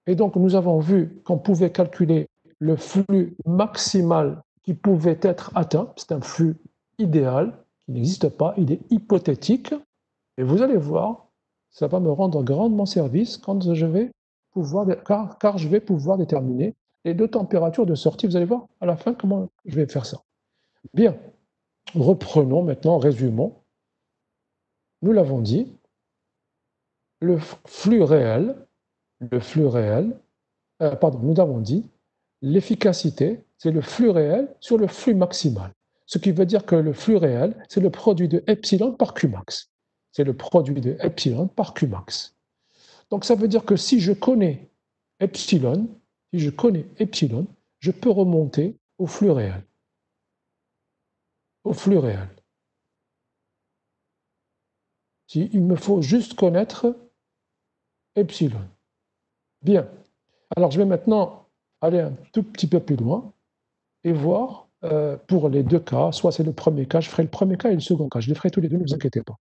[SPEAKER 1] Et donc, nous avons vu qu'on pouvait calculer le flux maximal qui pouvait être atteint. C'est un flux idéal qui n'existe pas, il est hypothétique. Et vous allez voir, ça va me rendre grandement service quand je vais pouvoir, car je vais pouvoir déterminer les deux températures de sortie. Vous allez voir à la fin comment je vais faire ça. Bien, reprenons maintenant, résumons. Nous l'avons dit, le flux réel, nous avons dit, l'efficacité, c'est le flux réel sur le flux maximal. Ce qui veut dire que le flux réel, c'est le produit de epsilon par Qmax. C'est le produit de epsilon par Qmax. Donc ça veut dire que si je connais epsilon, je peux remonter au flux réel. Au flux réel. Il me faut juste connaître epsilon. Bien. Alors je vais maintenant aller un tout petit peu plus loin et voir pour les deux cas, soit c'est le premier cas, je ferai le premier cas et le second cas. Je les ferai tous les deux, ne vous inquiétez pas.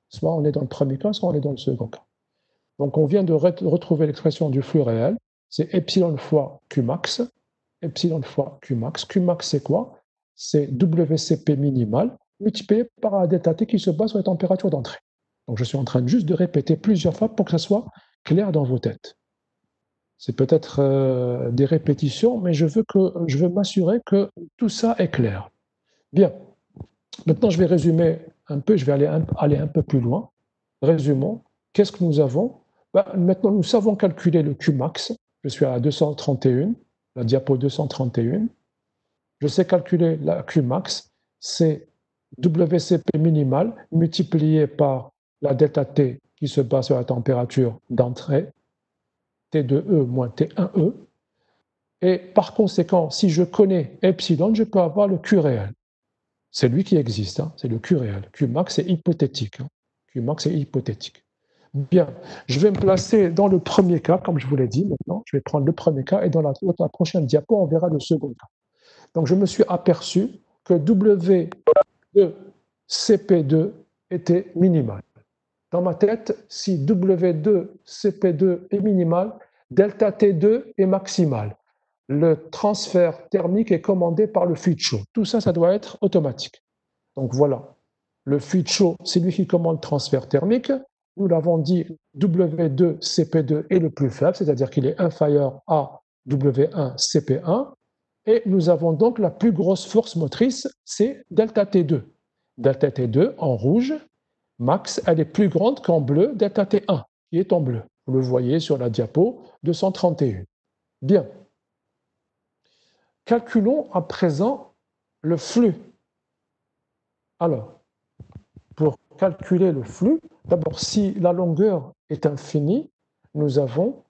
[SPEAKER 1] Soit on est dans le premier cas, soit on est dans le second cas. Donc on vient de retrouver l'expression du flux réel, c'est epsilon fois Qmax. Epsilon fois Qmax. Qmax, c'est quoi? C'est WCP minimal multiplié par la ΔT qui se base sur la température d'entrée. Donc je suis en train juste de répéter plusieurs fois pour que ça soit clair dans vos têtes. C'est peut-être des répétitions, mais je veux m'assurer que tout ça est clair. Bien. Maintenant, je vais résumer un peu, je vais aller un peu plus loin. Résumons. Qu'est-ce que nous avons? Maintenant, nous savons calculer le Qmax. Je suis à la 231, la diapo 231. Je sais calculer la Qmax. C'est WCP minimal multiplié par la ΔT qui se base sur la température d'entrée, T2E moins T1E. Et par conséquent, si je connais epsilon, je peux avoir le Q réel. C'est lui qui existe, hein, c'est le Q réel. Qmax est hypothétique. Hein. Qmax est hypothétique. Bien, je vais me placer dans le premier cas, comme je vous l'ai dit maintenant. Je vais prendre le premier cas et dans la prochaine diapo, on verra le second cas. Donc, je me suis aperçu que W2CP2 était minimal. Dans ma tête, si W2CP2 est minimal, delta T2 est maximal. Le transfert thermique est commandé par le fluide chaud. Tout ça, ça doit être automatique. Donc voilà, Le fluide chaud, c'est lui qui commande le transfert thermique. Nous l'avons dit, W2 CP2 est le plus faible, c'est-à-dire qu'il est inférieur à W1 CP1. Et nous avons donc la plus grosse force motrice, c'est delta T2. Delta T2 en rouge, max, elle est plus grande qu'en bleu, delta T1, qui est en bleu. Vous le voyez sur la diapo 231. Bien. Calculons à présent le flux. Alors, pour calculer le flux, d'abord, si la longueur est infinie, nous avons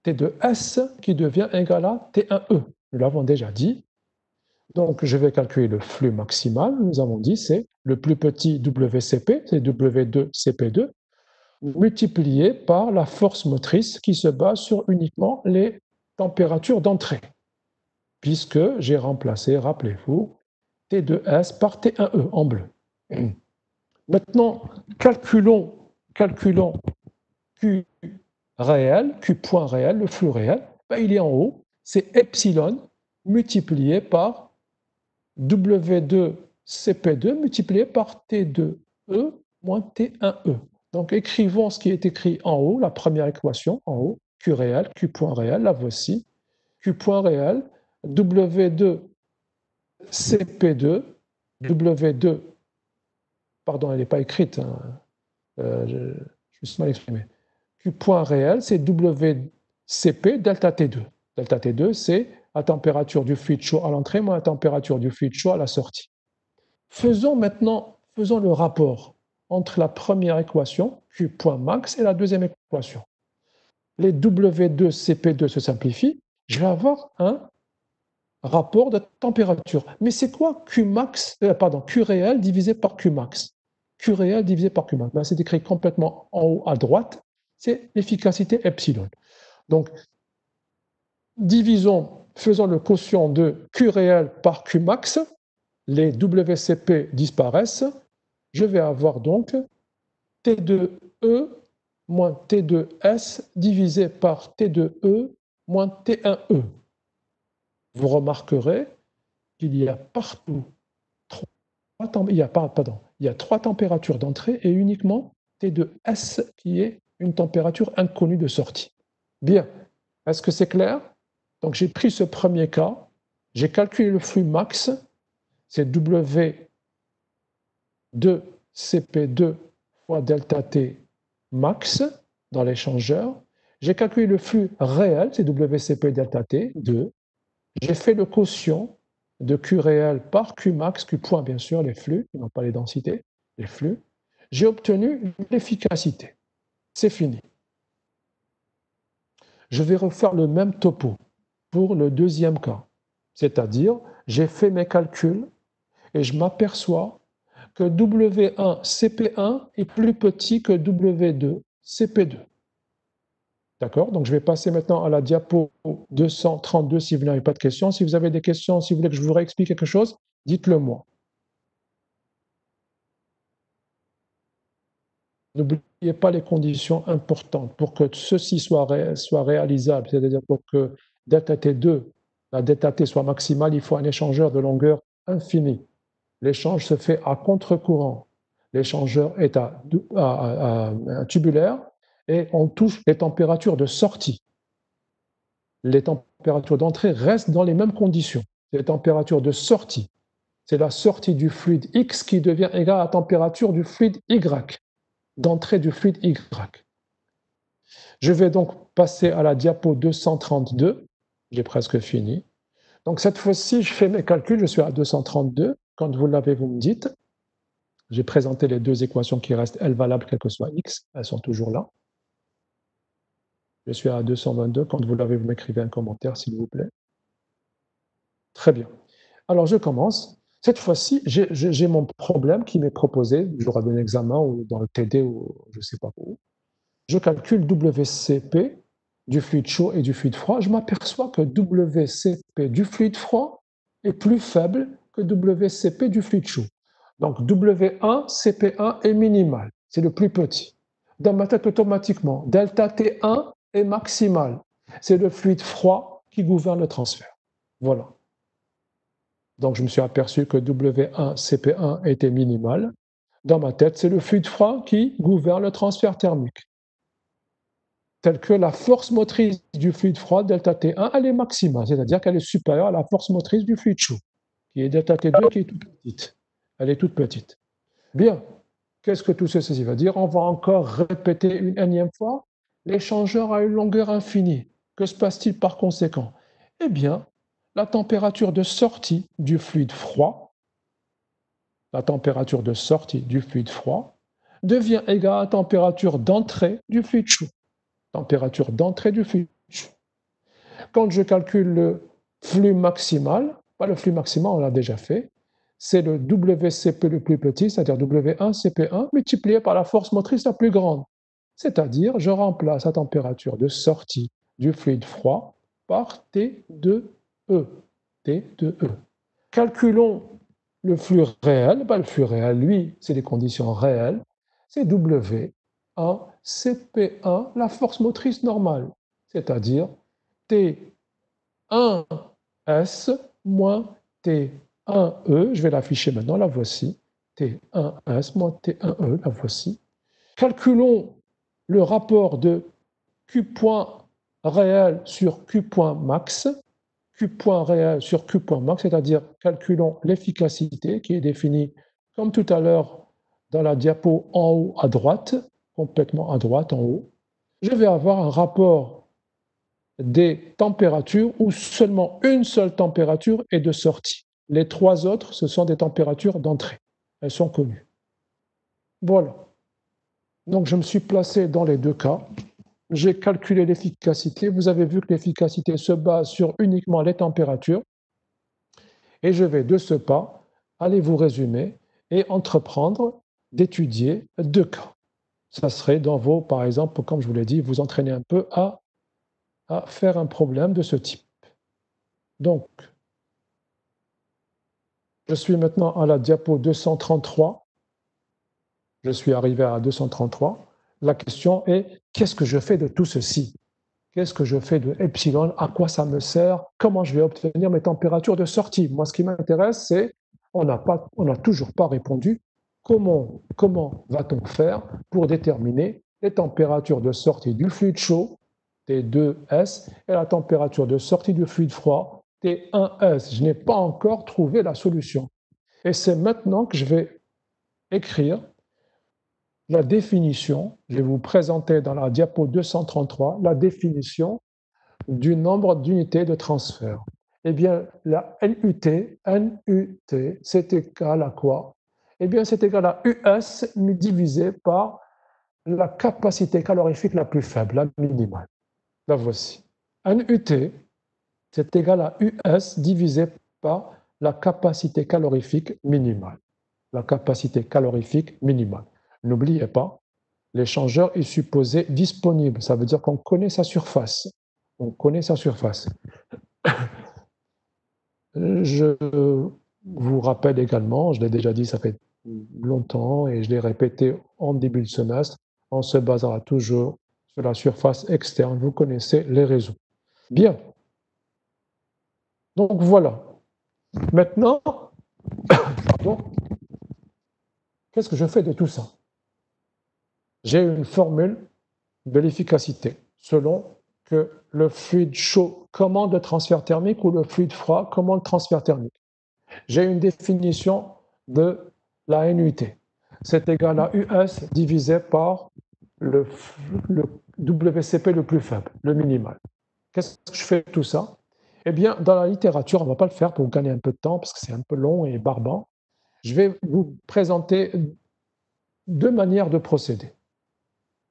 [SPEAKER 1] T de S qui devient égal à T1E. Nous l'avons déjà dit. Donc, je vais calculer le flux maximal. Nous avons dit c'est le plus petit WCP, c'est W2CP2, multiplié par la force motrice qui se base sur uniquement les températures d'entrée. Puisque j'ai remplacé, rappelez-vous, T de S par T1E en bleu. Maintenant, calculons Q réel, Q point réel, le flux réel. Ben, il est en haut, c'est epsilon multiplié par W2CP2 multiplié par T2E moins T1E. Donc écrivons ce qui est écrit en haut, la première équation en haut, Q réel, Q point réel, la voici. Q point réel, W2CP2, W2, pardon, elle n'est pas écrite, hein, je me suis mal exprimé. Q point réel, c'est WCP delta T2. Delta T2, c'est la température du fluide chaud à l'entrée moins la température du fluide chaud à la sortie. Faisons le rapport entre la première équation, Q point max, et la deuxième équation. Les W2, CP2 se simplifient. Je vais avoir un rapport de température. Mais c'est quoi Q réel divisé par Q max? Q réel divisé par Q max. Ben, c'est écrit complètement en haut à droite. C'est l'efficacité epsilon. Donc, faisons le quotient de Q réel par Q max. Les WCP disparaissent. Je vais avoir donc T2E moins T2S divisé par T2E moins T1E. Vous remarquerez qu'il y a partout il y a trois températures d'entrée et uniquement T2S qui est une température inconnue de sortie. Bien, est-ce que c'est clair? Donc j'ai pris ce premier cas, j'ai calculé le flux max, c'est W2CP2 fois delta T max dans l'échangeur. J'ai calculé le flux réel, c'est WCP delta T, 2. J'ai fait le quotient de Q réel par Q max, Q point bien sûr, les flux, non pas les densités, les flux. J'ai obtenu l'efficacité. C'est fini. Je vais refaire le même topo pour le deuxième cas. C'est-à-dire, j'ai fait mes calculs et je m'aperçois que W1 CP1 est plus petit que W2 CP2. D'accord? Donc je vais passer maintenant à la diapo 232 si vous n'avez pas de questions. Si vous avez des questions, si vous voulez que je vous réexplique quelque chose, dites-le moi. N'oubliez pas les conditions importantes pour que ceci soit réalisable, c'est-à-dire pour que delta T2, la delta T soit maximale, il faut un échangeur de longueur infinie. L'échange se fait à contre-courant. L'échangeur est à tubulaire et on touche les températures de sortie. Les températures d'entrée restent dans les mêmes conditions. Les températures de sortie, c'est la sortie du fluide X qui devient égale à la température du fluide Y, d'entrée du fluide Y. Je vais donc passer à la diapo 232. J'ai presque fini. Donc cette fois-ci, je fais mes calculs, je suis à 232. Quand vous l'avez, vous me dites. J'ai présenté les deux équations qui restent, elles valables quel que soit X, elles sont toujours là. Je suis à 222. Quand vous l'avez, vous m'écrivez un commentaire, s'il vous plaît. Très bien. Alors, je commence. Cette fois-ci, j'ai mon problème qui m'est proposé, j'aurai un examen ou dans le TD ou je ne sais pas où. Je calcule WCP du fluide chaud et du fluide froid. Je m'aperçois que WCP du fluide froid est plus faible que WCP du fluide chaud. Donc, W1, CP1 est minimal. C'est le plus petit. Dans ma tête, automatiquement, delta T1 est maximal. C'est le fluide froid qui gouverne le transfert. Voilà. Donc, je me suis aperçu que W1, CP1 était minimal. dans ma tête, c'est le fluide froid qui gouverne le transfert thermique. Tel que la force motrice du fluide froid, delta T1, elle est maximale, c'est-à-dire qu'elle est supérieure à la force motrice du fluide chaud, qui est delta T2, qui est toute petite. Elle est toute petite. Bien, qu'est-ce que tout ceci va dire? On va encore répéter une énième fois. L'échangeur a une longueur infinie. Que se passe-t-il par conséquent? Eh bien, la température de sortie du fluide froid, devient égale à la température d'entrée du fluide chaud. Température d'entrée du fluide chaud. Quand je calcule le flux maximal, pas le flux maximal, on l'a déjà fait, c'est le WCP le plus petit, c'est-à-dire W1 CP1, multiplié par la force motrice la plus grande. C'est-à-dire, je remplace la température de sortie du fluide froid par T2E. T2E. Calculons le flux réel. Le flux réel, lui, c'est des conditions réelles. C'est W1 CP1, la force motrice normale. C'est-à-dire T1S moins T1E. Je vais l'afficher maintenant, la voici. T1S moins T1E, la voici. Calculons le rapport de Q point réel sur Q point max, Q point réel sur Q point max, c'est-à-dire calculons l'efficacité qui est définie comme tout à l'heure dans la diapo en haut à droite, complètement à droite en haut. Je vais avoir un rapport des températures où seulement une seule température est de sortie. Les trois autres, ce sont des températures d'entrée. Elles sont connues. Voilà. Donc, je me suis placé dans les deux cas. J'ai calculé l'efficacité. Vous avez vu que l'efficacité se base sur uniquement les températures. Et je vais de ce pas aller vous résumer et entreprendre d'étudier deux cas. Ça serait dans vos, par exemple, comme je vous l'ai dit, vous entraîner un peu à faire un problème de ce type. Donc, je suis maintenant à la diapo 233. Je suis arrivé à 233. La question est, qu'est-ce que je fais de tout ceci? Qu'est-ce que je fais de epsilon? À quoi ça me sert? Comment je vais obtenir mes températures de sortie? Moi, ce qui m'intéresse, c'est, on n'a toujours pas répondu, comment va-t-on faire pour déterminer les températures de sortie du fluide chaud, T2S, et la température de sortie du fluide froid, T1S? Je n'ai pas encore trouvé la solution. Et c'est maintenant que je vais écrire la définition, je vais vous présenter dans la diapo 233 la définition du nombre d'unités de transfert. Eh bien, la NUT, c'est égal à quoi? Eh bien, c'est égal à US divisé par la capacité calorifique la plus faible, la minimale. La voici. NUT, c'est égal à US divisé par la capacité calorifique minimale. La capacité calorifique minimale. N'oubliez pas, l'échangeur est supposé disponible. Ça veut dire qu'on connaît sa surface. On connaît sa surface. Je vous rappelle également, je l'ai déjà dit, ça fait longtemps, et je l'ai répété en début de semestre, on se basera toujours sur la surface externe. Vous connaissez les réseaux. Bien. Donc voilà. Maintenant, pardon, qu'est-ce que je fais de tout ça? J'ai une formule de l'efficacité selon que le fluide chaud commande le transfert thermique ou le fluide froid commande le transfert thermique. J'ai une définition de la NUT. C'est égal à US divisé par le WCP le plus faible, le minimal. Qu'est-ce que je fais de tout ça? Eh bien, dans la littérature, on ne va pas le faire pour gagner un peu de temps parce que c'est un peu long et barbant. Je vais vous présenter deux manières de procéder.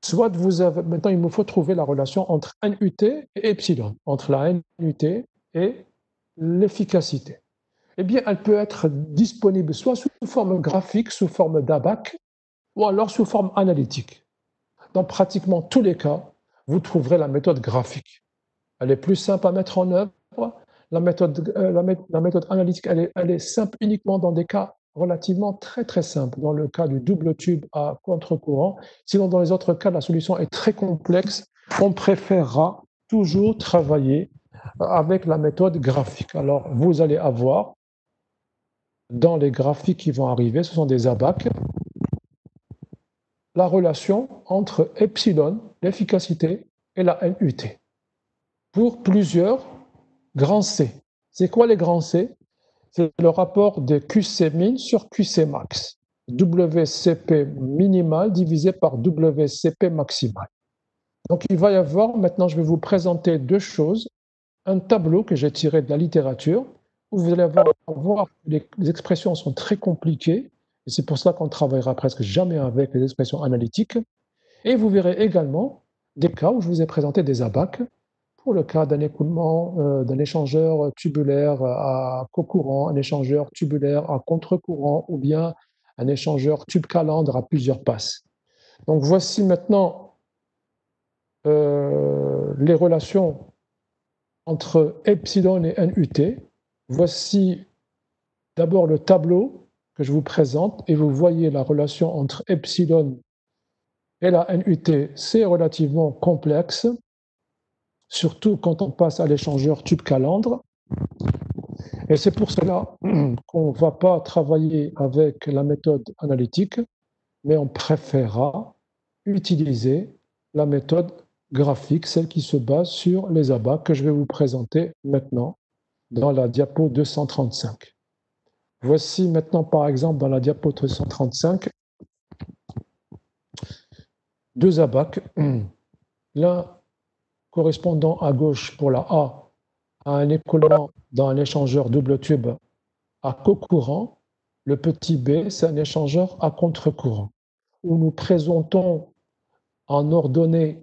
[SPEAKER 1] Soit vous avez, maintenant il me faut trouver la relation entre NUT et epsilon, entre la NUT et l'efficacité. Eh bien, elle peut être disponible soit sous forme graphique, sous forme d'ABAC, ou alors sous forme analytique. Dans pratiquement tous les cas, vous trouverez la méthode graphique. Elle est plus simple à mettre en œuvre. La méthode analytique, elle est simple uniquement dans des cas relativement très simples, dans le cas du double tube à contre-courant. Sinon, dans les autres cas, la solution est très complexe. On préférera toujours travailler avec la méthode graphique. Alors, vous allez avoir, dans les graphiques qui vont arriver, ce sont des ABAC. la relation entre epsilon, l'efficacité, et la NUT pour plusieurs grands C. C'est quoi les grands C? C'est le rapport de QC min sur QC max. WCP minimal divisé par WCP maximal. Donc il va y avoir, maintenant je vais vous présenter deux choses. Un tableau que j'ai tiré de la littérature, où vous allez voir que les expressions sont très compliquées, et c'est pour ça qu'on ne travaillera presque jamais avec les expressions analytiques. Et vous verrez également des cas où je vous ai présenté des abacs, pour le cas d'un écoulement d'un échangeur tubulaire à cocourant, un échangeur tubulaire à contre-courant, ou bien un échangeur tube-calandre à plusieurs passes. Donc voici maintenant les relations entre epsilon et NUT. Voici d'abord le tableau que je vous présente et vous voyez la relation entre epsilon et la NUT. C'est relativement complexe, surtout quand on passe à l'échangeur tube-calandre. Et c'est pour cela qu'on ne va pas travailler avec la méthode analytique, mais on préférera utiliser la méthode graphique, celle qui se base sur les abacs que je vais vous présenter maintenant dans la diapo 235. Voici maintenant, par exemple, dans la diapo 235, deux abacs, l'un correspondant à gauche pour la A à un écoulement dans un échangeur double tube à cocourant. Le petit b, c'est un échangeur à contre-courant, où nous présentons en ordonnée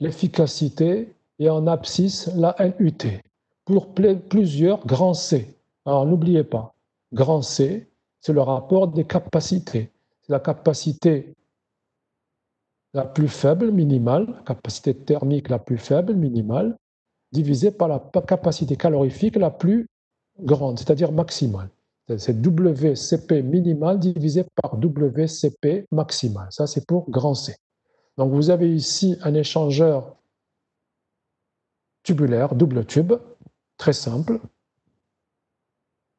[SPEAKER 1] l'efficacité et en abscisse la NUT pour plusieurs grands C. Alors n'oubliez pas, grand C, c'est le rapport des capacités. C'est la capacité la plus faible, minimale, capacité thermique la plus faible, minimale, divisée par la capacité calorifique la plus grande, c'est-à-dire maximale. C'est WCP minimal divisé par WCP maximal. Ça, c'est pour grand C. Donc, vous avez ici un échangeur tubulaire, double tube, très simple.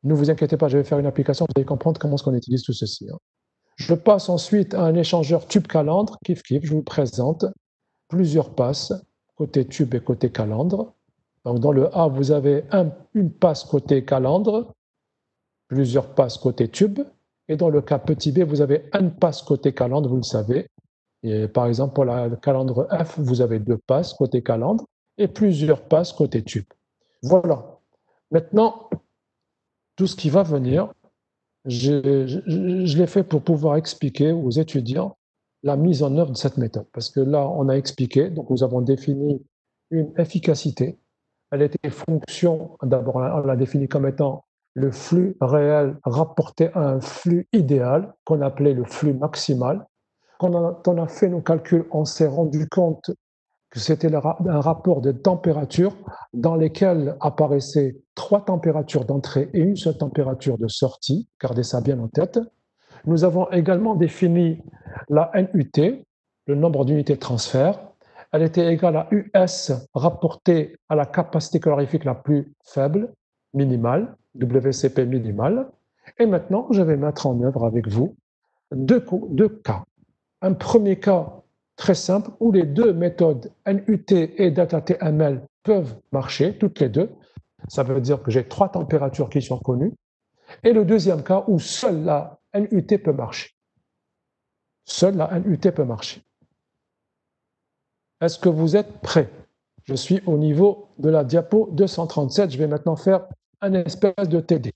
[SPEAKER 1] Ne vous inquiétez pas, je vais faire une application, vous allez comprendre comment est-ce qu'on utilise tout ceci. Je passe ensuite à un échangeur tube-calandre, kiff, je vous présente plusieurs passes, côté tube et côté calandre. Donc, dans le A, vous avez une passe côté calandre, plusieurs passes côté tube. Et dans le cas petit b, vous avez une passe côté calandre, vous le savez. Et par exemple, pour la calandre F, vous avez deux passes côté calandre et plusieurs passes côté tube. Voilà. Maintenant, tout ce qui va venir, je l'ai fait pour pouvoir expliquer aux étudiants la mise en œuvre de cette méthode. Parce que là, on a expliqué, donc nous avons défini une efficacité. Elle était fonction, d'abord on l'a définie comme étant le flux réel rapporté à un flux idéal qu'on appelait le flux maximal. Quand on a fait nos calculs, on s'est rendu compte que c'était un rapport de température dans lesquels apparaissaient 3 températures d'entrée et une seule température de sortie. Gardez ça bien en tête. Nous avons également défini la NUT, le nombre d'unités de transfert. Elle était égale à US rapporté à la capacité calorifique la plus faible, minimale, WCP minimale. Et maintenant, je vais mettre en œuvre avec vous deux cas. Un premier cas très simple où les deux méthodes NUT et DataTML peuvent marcher, toutes les deux. Ça veut dire que j'ai 3 températures qui sont connues. Et le deuxième cas où seule la NUT peut marcher. Seule la NUT peut marcher. Est-ce que vous êtes prêts? Je suis au niveau de la diapo 237. Je vais maintenant faire un espèce de TD.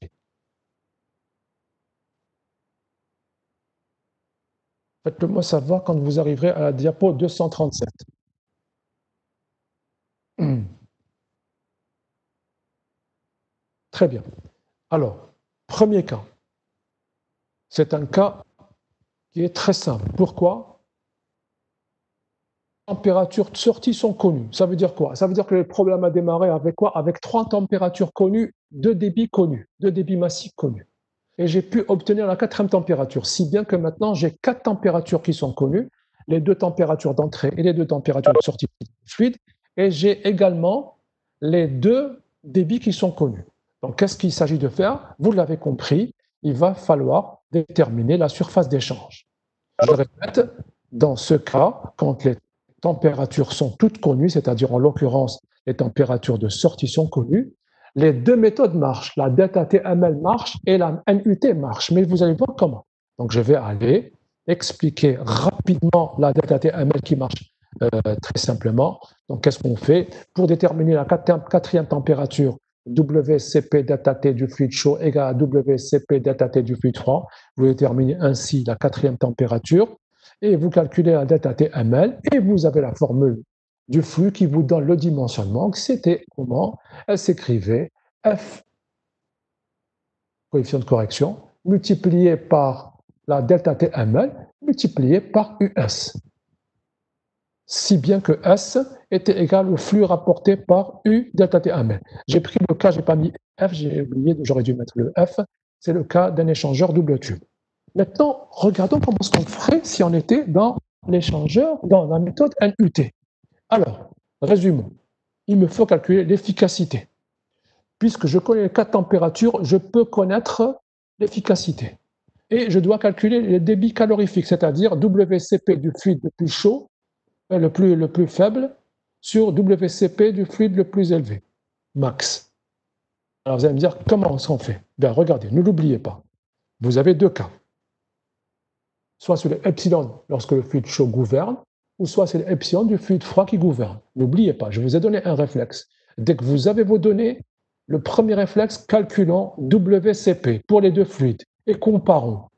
[SPEAKER 1] Faites-le-moi savoir quand vous arriverez à la diapo 237. Très bien. Alors, premier cas. C'est un cas qui est très simple. Pourquoi? Les températures de sortie sont connues. Ça veut dire quoi? Ça veut dire que le problème a démarré avec quoi? Avec 3 températures connues, 2 débits connus, 2 débits massifs connus. Et j'ai pu obtenir la 4e température, si bien que maintenant j'ai 4 températures qui sont connues, les 2 températures d'entrée et les 2 températures de sortie fluide, et j'ai également les 2 débits qui sont connus. Donc qu'est-ce qu'il s'agit de faire? Vous l'avez compris, il va falloir déterminer la surface d'échange. Je répète, Dans ce cas, quand les températures sont toutes connues, c'est-à-dire en l'occurrence les températures de sortie sont connues, les deux méthodes marchent. La delta TML marche et la NUT marche. Mais vous allez voir comment. Donc je vais aller expliquer rapidement la delta TML qui marche très simplement. Donc qu'est-ce qu'on fait? Pour déterminer la quatrième température, WCP delta T du fluide chaud égale à WCP delta T du fluide froid. Vous déterminez ainsi la quatrième température et vous calculez la delta TML et vous avez la formule du flux qui vous donne le dimensionnement. C'était comment? Elle s'écrivait F, coefficient de correction, multiplié par la delta TML, multiplié par US. Si bien que S était égal au flux rapporté par U delta TML. J'ai pris le cas, je n'ai pas mis F, j'ai oublié, j'aurais dû mettre le F. C'est le cas d'un échangeur double tube. Maintenant, regardons comment est-ce qu'on ferait si on était dans l'échangeur, dans la méthode NUT. Alors, résumons. Il me faut calculer l'efficacité. Puisque je connais les quatre températures, je peux connaître l'efficacité. Et je dois calculer le débit calorifique, c'est-à-dire WCP du fluide le plus chaud, le plus faible, sur WCP du fluide le plus élevé, max. Alors vous allez me dire, comment on fait? Bien, regardez, ne l'oubliez pas. Vous avez deux cas. Soit c'est le epsilon lorsque le fluide chaud gouverne, ou soit c'est l'epsilon du fluide froid qui gouverne. N'oubliez pas, je vous ai donné un réflexe. Dès que vous avez vos données, le premier réflexe, calculons WCP pour les deux fluides et comparons.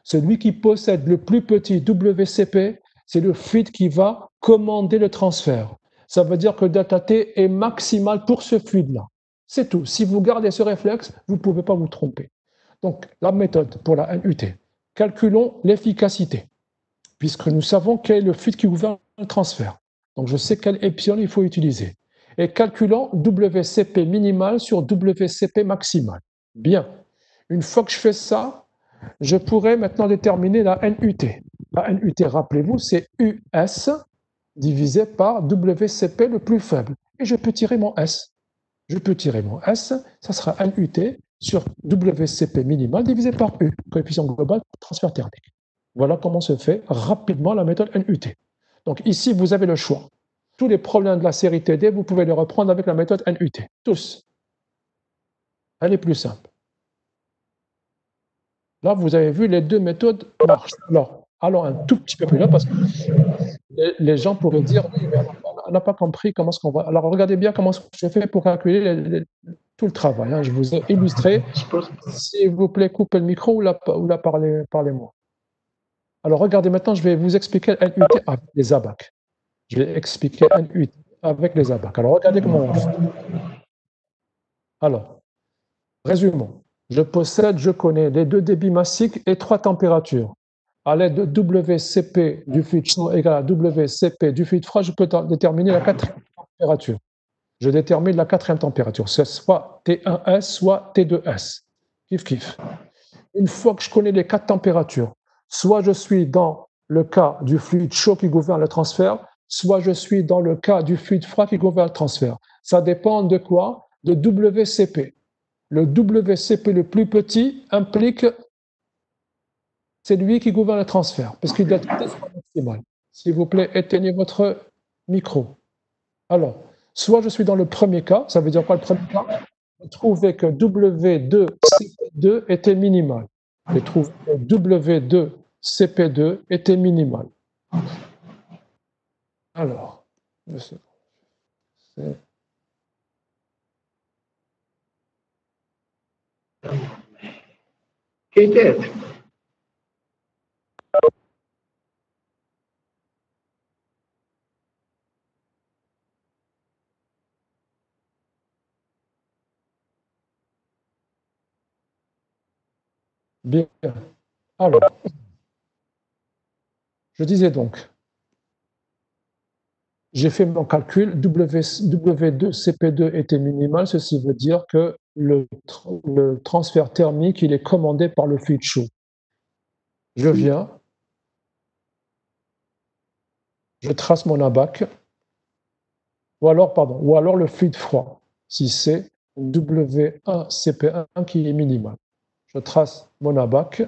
[SPEAKER 1] Celui qui possède le plus petit WCP, c'est le fluide qui va commander le transfert. Ça veut dire que delta T est maximal pour ce fluide-là. C'est tout. Si vous gardez ce réflexe, vous ne pouvez pas vous tromper. Donc, la méthode pour la NUT. Calculons l'efficacité, puisque nous savons quel est le fluide qui gouverne le transfert. Donc, je sais quel epsilon il faut utiliser. Et calculons WCP minimal sur WCP maximal. Bien. Une fois que je fais ça, je pourrais maintenant déterminer la NUT. La NUT, rappelez-vous, c'est US divisé par WCP le plus faible. Et je peux tirer mon S. Je peux tirer mon S, ça sera NUT sur WCP minimal divisé par U, coefficient global de transfert thermique. Voilà comment se fait rapidement la méthode NUT. Donc ici, vous avez le choix. Tous les problèmes de la série TD, vous pouvez les reprendre avec la méthode NUT. Tous. Elle est plus simple. Là, vous avez vu, les deux méthodes marchent. Alors, allons un tout petit peu plus là, parce que les gens pourraient dire, oui, mais on n'a pas compris comment est-ce qu'on va... Alors, regardez bien comment je fais pour calculer tout le travail. Hein. Je vous ai illustré. S'il vous plaît, coupez le micro ou la parlez-moi. Alors, regardez, maintenant, je vais vous expliquer NUT avec les ABAC. Je vais expliquer NUT avec les ABAC. Alors, regardez comment on fait. Alors, résumons. Je connais les deux débits massiques et trois températures. À l'aide de WCP du fluide chaud égale à WCP du fluide froid, je peux déterminer la quatrième température. Je détermine la quatrième température. C'est soit T1S, soit T2S. Kiff, kiff. Une fois que je connais les quatre températures, soit je suis dans le cas du fluide chaud qui gouverne le transfert, soit je suis dans le cas du fluide froid qui gouverne le transfert. Ça dépend de quoi? De WCP. Le WCP le plus petit implique c'est lui qui gouverne le transfert, parce qu'il doit être maximal. S'il vous plaît, éteignez votre micro. Alors, soit je suis dans le premier cas, ça veut dire quoi le premier cas? Je trouvais que W2CP2 était minimal. Je trouve que W2CP2 était minimal. Alors, c'est...
[SPEAKER 4] Qu'est-ce?
[SPEAKER 1] Bien. Alors, je disais donc, j'ai fait mon calcul, W2CP2 était minimal, ceci veut dire que le transfert thermique, il est commandé par le fluide chaud. Je viens, je trace mon ABAC, ou alors le fluide froid, si c'est W1CP1 qui est minimal. Je trace mon ABAC,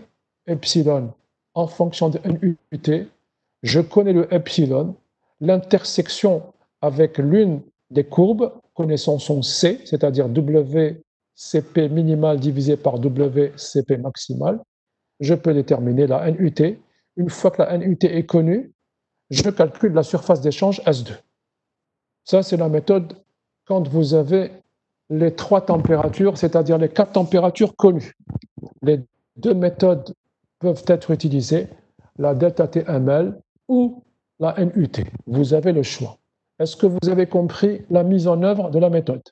[SPEAKER 1] epsilon en fonction de NUT, je connais le epsilon, l'intersection avec l'une des courbes, connaissant son C, c'est-à-dire WCP minimal divisé par WCP maximal, je peux déterminer la NUT. Une fois que la NUT est connue, je calcule la surface d'échange S2. Ça, c'est la méthode quand vous avez les 3 températures, c'est-à-dire les 4 températures connues. Les 2 méthodes peuvent être utilisées, la delta TML ou la NUT. Vous avez le choix. Est-ce que vous avez compris la mise en œuvre de la méthode?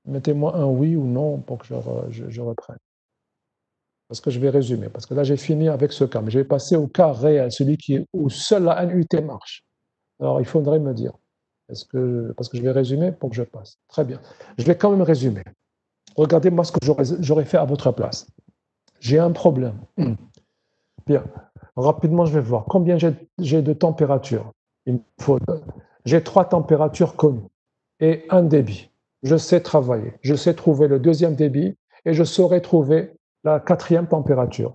[SPEAKER 1] Mettez-moi un oui ou non pour que je reprenne. Parce que je vais résumer. Parce que là, j'ai fini avec ce cas. Mais je vais passer au cas réel, celui où seule la NUT marche. Alors, il faudrait me dire. Parce que je vais résumer pour que je passe. Très bien. Je vais quand même résumer. Regardez-moi ce que j'aurais fait à votre place. J'ai un problème. Bien. Rapidement, je vais voir. Combien j'ai de température? J'ai 3 températures connues et un débit. Je sais travailler. Je sais trouver le deuxième débit et je saurai trouver la 4e température.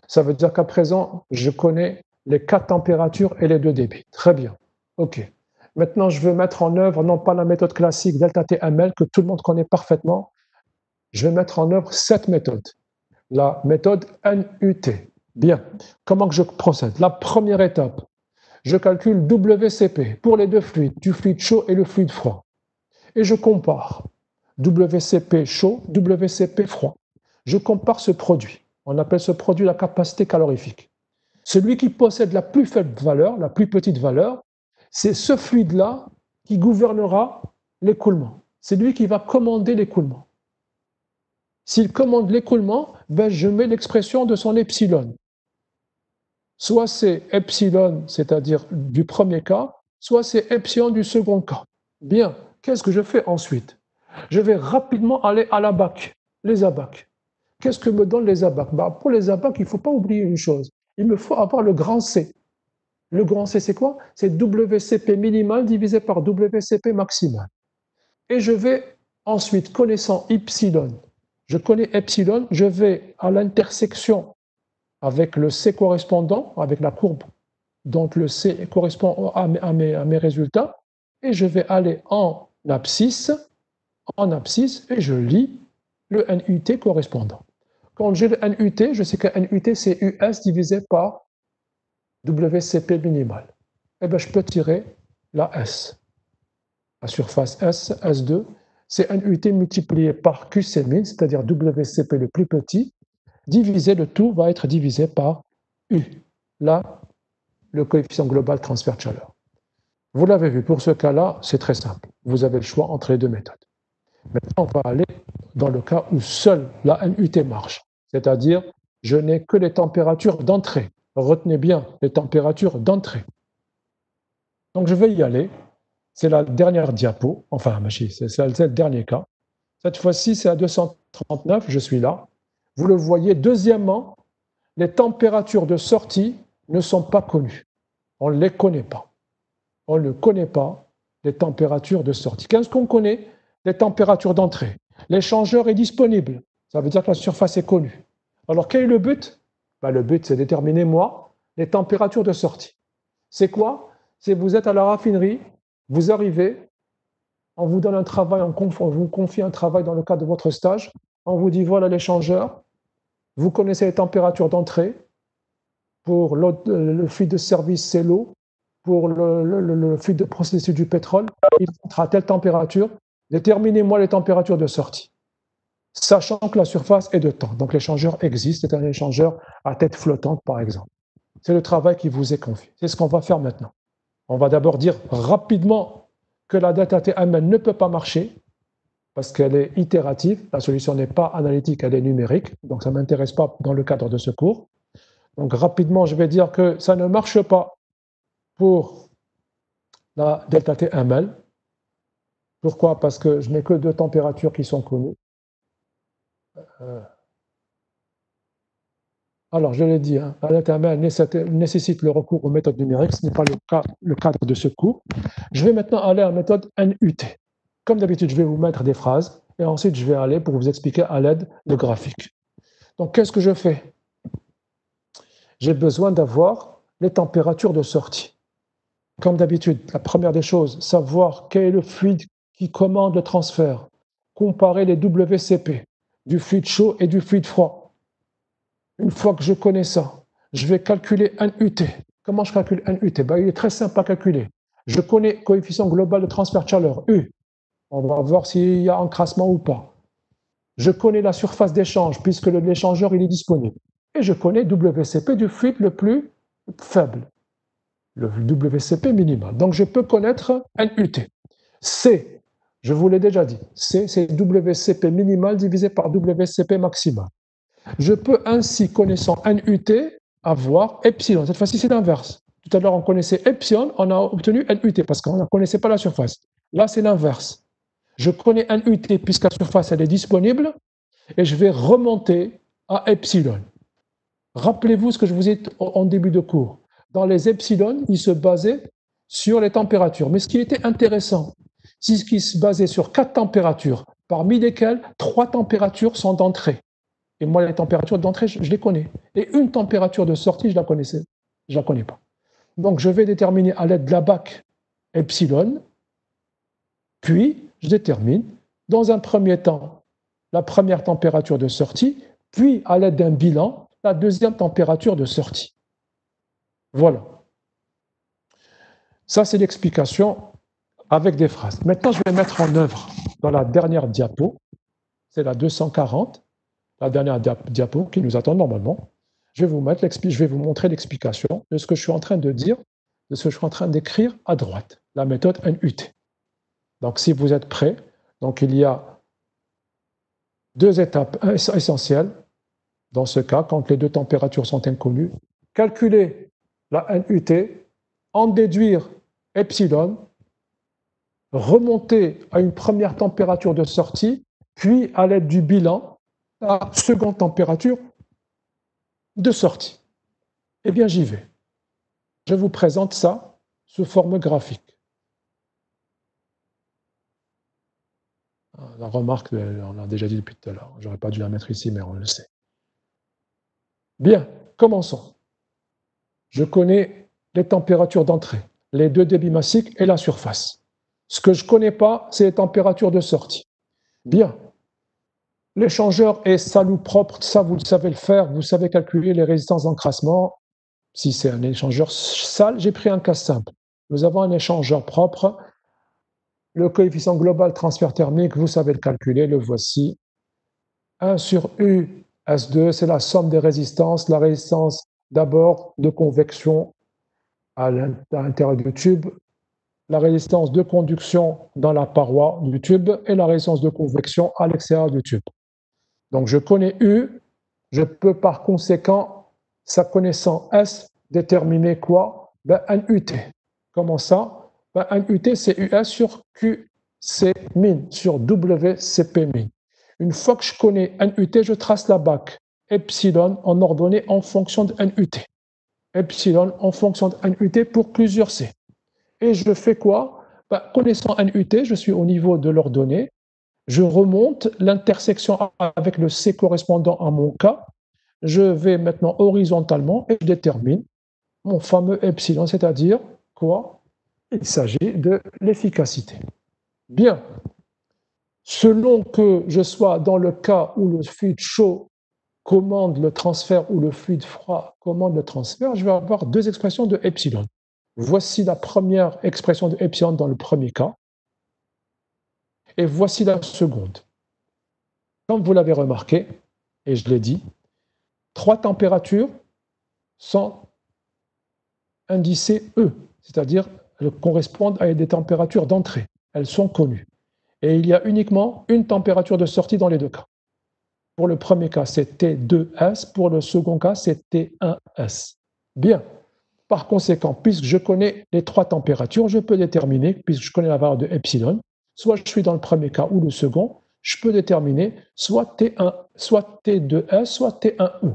[SPEAKER 1] Ça veut dire qu'à présent, je connais les 4 températures et les 2 débits. Très bien. OK. Maintenant, je veux mettre en œuvre, non pas la méthode classique delta TML que tout le monde connaît parfaitement, je vais mettre en œuvre cette méthode, la méthode NUT. Bien. Comment que je procède? La première étape, je calcule WCP pour les 2 fluides, du fluide chaud et le fluide froid. Et je compare WCP chaud, WCP froid. Je compare ce produit. On appelle ce produit la capacité calorifique. Celui qui possède la plus faible valeur, la plus petite valeur, c'est ce fluide-là qui gouvernera l'écoulement. C'est lui qui va commander l'écoulement. S'il commande l'écoulement, ben je mets l'expression de son epsilon. Soit c'est epsilon, c'est-à-dire du premier cas, soit c'est epsilon du second cas. Bien, qu'est-ce que je fais ensuite? Je vais rapidement aller à la BAC, les ABAC. Qu'est-ce que me donnent les ABAC? Ben, pour les ABAC, il ne faut pas oublier une chose. Il me faut avoir le grand C. Le grand C, c'est quoi? C'est WCP minimal divisé par WCP maximal. Et je vais ensuite, connaissant epsilon, je connais epsilon, je vais à l'intersection avec le C correspondant, avec la courbe dont le C correspond à mes résultats, et je vais aller en abscisse, et je lis le NUT correspondant. Quand j'ai le NUT, je sais que NUT, c'est US divisé par WCP minimal. Eh bien, je peux tirer la S. La surface S, S2, c'est NUT multiplié par QC min, c'est-à-dire WCP le plus petit, divisé, le tout va être divisé par U. Là, le coefficient global transfert de chaleur. Vous l'avez vu, pour ce cas-là, c'est très simple. Vous avez le choix entre les 2 méthodes. Maintenant, on va aller dans le cas où seule la NUT marche, c'est-à-dire je n'ai que les températures d'entrée. Retenez bien les températures d'entrée. Donc je vais y aller. C'est la dernière diapo, enfin, c'est le dernier cas. Cette fois-ci, c'est à 239, je suis là. Vous le voyez, deuxièmement, les températures de sortie ne sont pas connues. On ne les connaît pas. On ne connaît pas les températures de sortie. Qu'est-ce qu'on connaît? Les températures d'entrée. L'échangeur est disponible. Ça veut dire que la surface est connue. Alors, quel est le but? Ben, le but, c'est de déterminer, moi, les températures de sortie. C'est quoi? C'est vous êtes à la raffinerie, vous arrivez, on vous donne un travail, on vous confie un travail dans le cadre de votre stage, on vous dit voilà l'échangeur, vous connaissez les températures d'entrée, pour le fluide de service, c'est l'eau, pour le fluide de processus du pétrole, il entre à telle température, déterminez-moi les températures de sortie, sachant que la surface est de temps. Donc l'échangeur existe, c'est un échangeur à tête flottante par exemple. C'est le travail qui vous est confié. C'est ce qu'on va faire maintenant. On va d'abord dire rapidement que la delta TML ne peut pas marcher parce qu'elle est itérative. La solution n'est pas analytique, elle est numérique. Donc ça ne m'intéresse pas dans le cadre de ce cours. Donc rapidement, je vais dire que ça ne marche pas pour la delta TML. Pourquoi? Parce que je n'ai que 2 températures qui sont connues. Alors, je l'ai dit, la delta TML nécessite le recours aux méthodes numériques. Ce n'est pas le cadre de ce cours. Je vais maintenant aller à la méthode NUT. Comme d'habitude, je vais vous mettre des phrases et ensuite, je vais aller pour vous expliquer à l'aide de graphiques. Donc, qu'est-ce que je fais? J'ai besoin d'avoir les températures de sortie. Comme d'habitude, la première des choses, savoir quel est le fluide qui commande le transfert. Comparer les WCP, du fluide chaud et du fluide froid. Une fois que je connais ça, je vais calculer un UT. Comment je calcule un UT? Il est très simple à calculer. Je connais le coefficient global de transfert de chaleur, U. On va voir s'il y a encrassement ou pas. Je connais la surface d'échange, puisque l'échangeur il est disponible. Et je connais WCP du fluide le plus faible, le WCP minimal. Donc je peux connaître NUT. C, je vous l'ai déjà dit, C, c'est WCP minimal divisé par WCP maximal. Je peux ainsi, connaissant NUT, avoir epsilon. Cette fois-ci, c'est l'inverse. Tout à l'heure, on connaissait epsilon, on a obtenu NUT parce qu'on ne connaissait pas la surface. Là, c'est l'inverse. Je connais NUT puisque la surface elle est disponible et je vais remonter à epsilon. Rappelez-vous ce que je vous ai dit en début de cours. Dans les epsilon, ils se basaient sur les températures. Mais ce qui était intéressant, c'est qu'ils se basaient sur 4 températures, parmi lesquelles 3 températures sont d'entrée. Et moi, les températures d'entrée, je les connais. Et une température de sortie, je la connaissais. Je la connais pas. Donc, je vais déterminer à l'aide de la BAC epsilon, puis je détermine, dans un premier temps, la première température de sortie, puis à l'aide d'un bilan, la deuxième température de sortie. Voilà. Ça, c'est l'explication avec des phrases. Maintenant, je vais mettre en œuvre dans la dernière diapo, c'est la 240, la dernière diapo qui nous attend normalement. Je vais vous montrer l'explication de ce que je suis en train de dire, de ce que je suis en train d'écrire à droite, la méthode NUT. Donc, si vous êtes prêts, donc il y a 2 étapes essentielles dans ce cas, quand les 2 températures sont inconnues. Calculer la NUT, en déduire epsilon, remonter à une première température de sortie, puis à l'aide du bilan, la seconde température de sortie. Eh bien, j'y vais. Je vous présente ça sous forme graphique. La remarque, on l'a déjà dit depuis tout à l'heure. Je n'aurais pas dû la mettre ici, mais on le sait. Bien, commençons. Je connais les températures d'entrée, les 2 débits massiques et la surface. Ce que je ne connais pas, c'est les températures de sortie. Bien. L'échangeur est sale ou propre, ça vous le savez le faire, vous savez calculer les résistances d'encrassement. Si c'est un échangeur sale, j'ai pris un cas simple. Nous avons un échangeur propre. Le coefficient global transfert thermique, vous savez le calculer, le voici. 1 sur U S2, c'est la somme des résistances. La résistance d'abord de convection à l'intérieur du tube, la résistance de conduction dans la paroi du tube et la résistance de convection à l'extérieur du tube. Donc je connais U, je peux par conséquent, ça connaissant S, déterminer quoi? Un UT. Comment ça? Un UT, c'est US sur QC min, sur WCP min. Une fois que je connais un UT, je trace la BAC, epsilon en ordonnée en fonction de NUT. Epsilon en fonction de NUT pour plusieurs C. Et je fais quoi? Connaissant NUT, je suis au niveau de l'ordonnée, je remonte l'intersection avec le C correspondant à mon cas, je vais maintenant horizontalement et je détermine mon fameux epsilon, c'est-à-dire quoi? Il s'agit de l'efficacité. Bien. Selon que je sois dans le cas où le fluide chaud commande le transfert ou le fluide froid commande le transfert, je vais avoir 2 expressions de epsilon. Voici la première expression de epsilon dans le premier cas. Et voici la seconde. Comme vous l'avez remarqué, et je l'ai dit, 3 températures sont indicées E, c'est-à-dire elles correspondent à des températures d'entrée. Elles sont connues. Et il y a uniquement une température de sortie dans les 2 cas. Pour le premier cas, c'est T2S. Pour le second cas, c'est T1S. Bien. Par conséquent, puisque je connais les 3 températures, je peux déterminer, puisque je connais la valeur de epsilon, soit je suis dans le premier cas ou le second, je peux déterminer soit T1, soit T2S, soit T1E.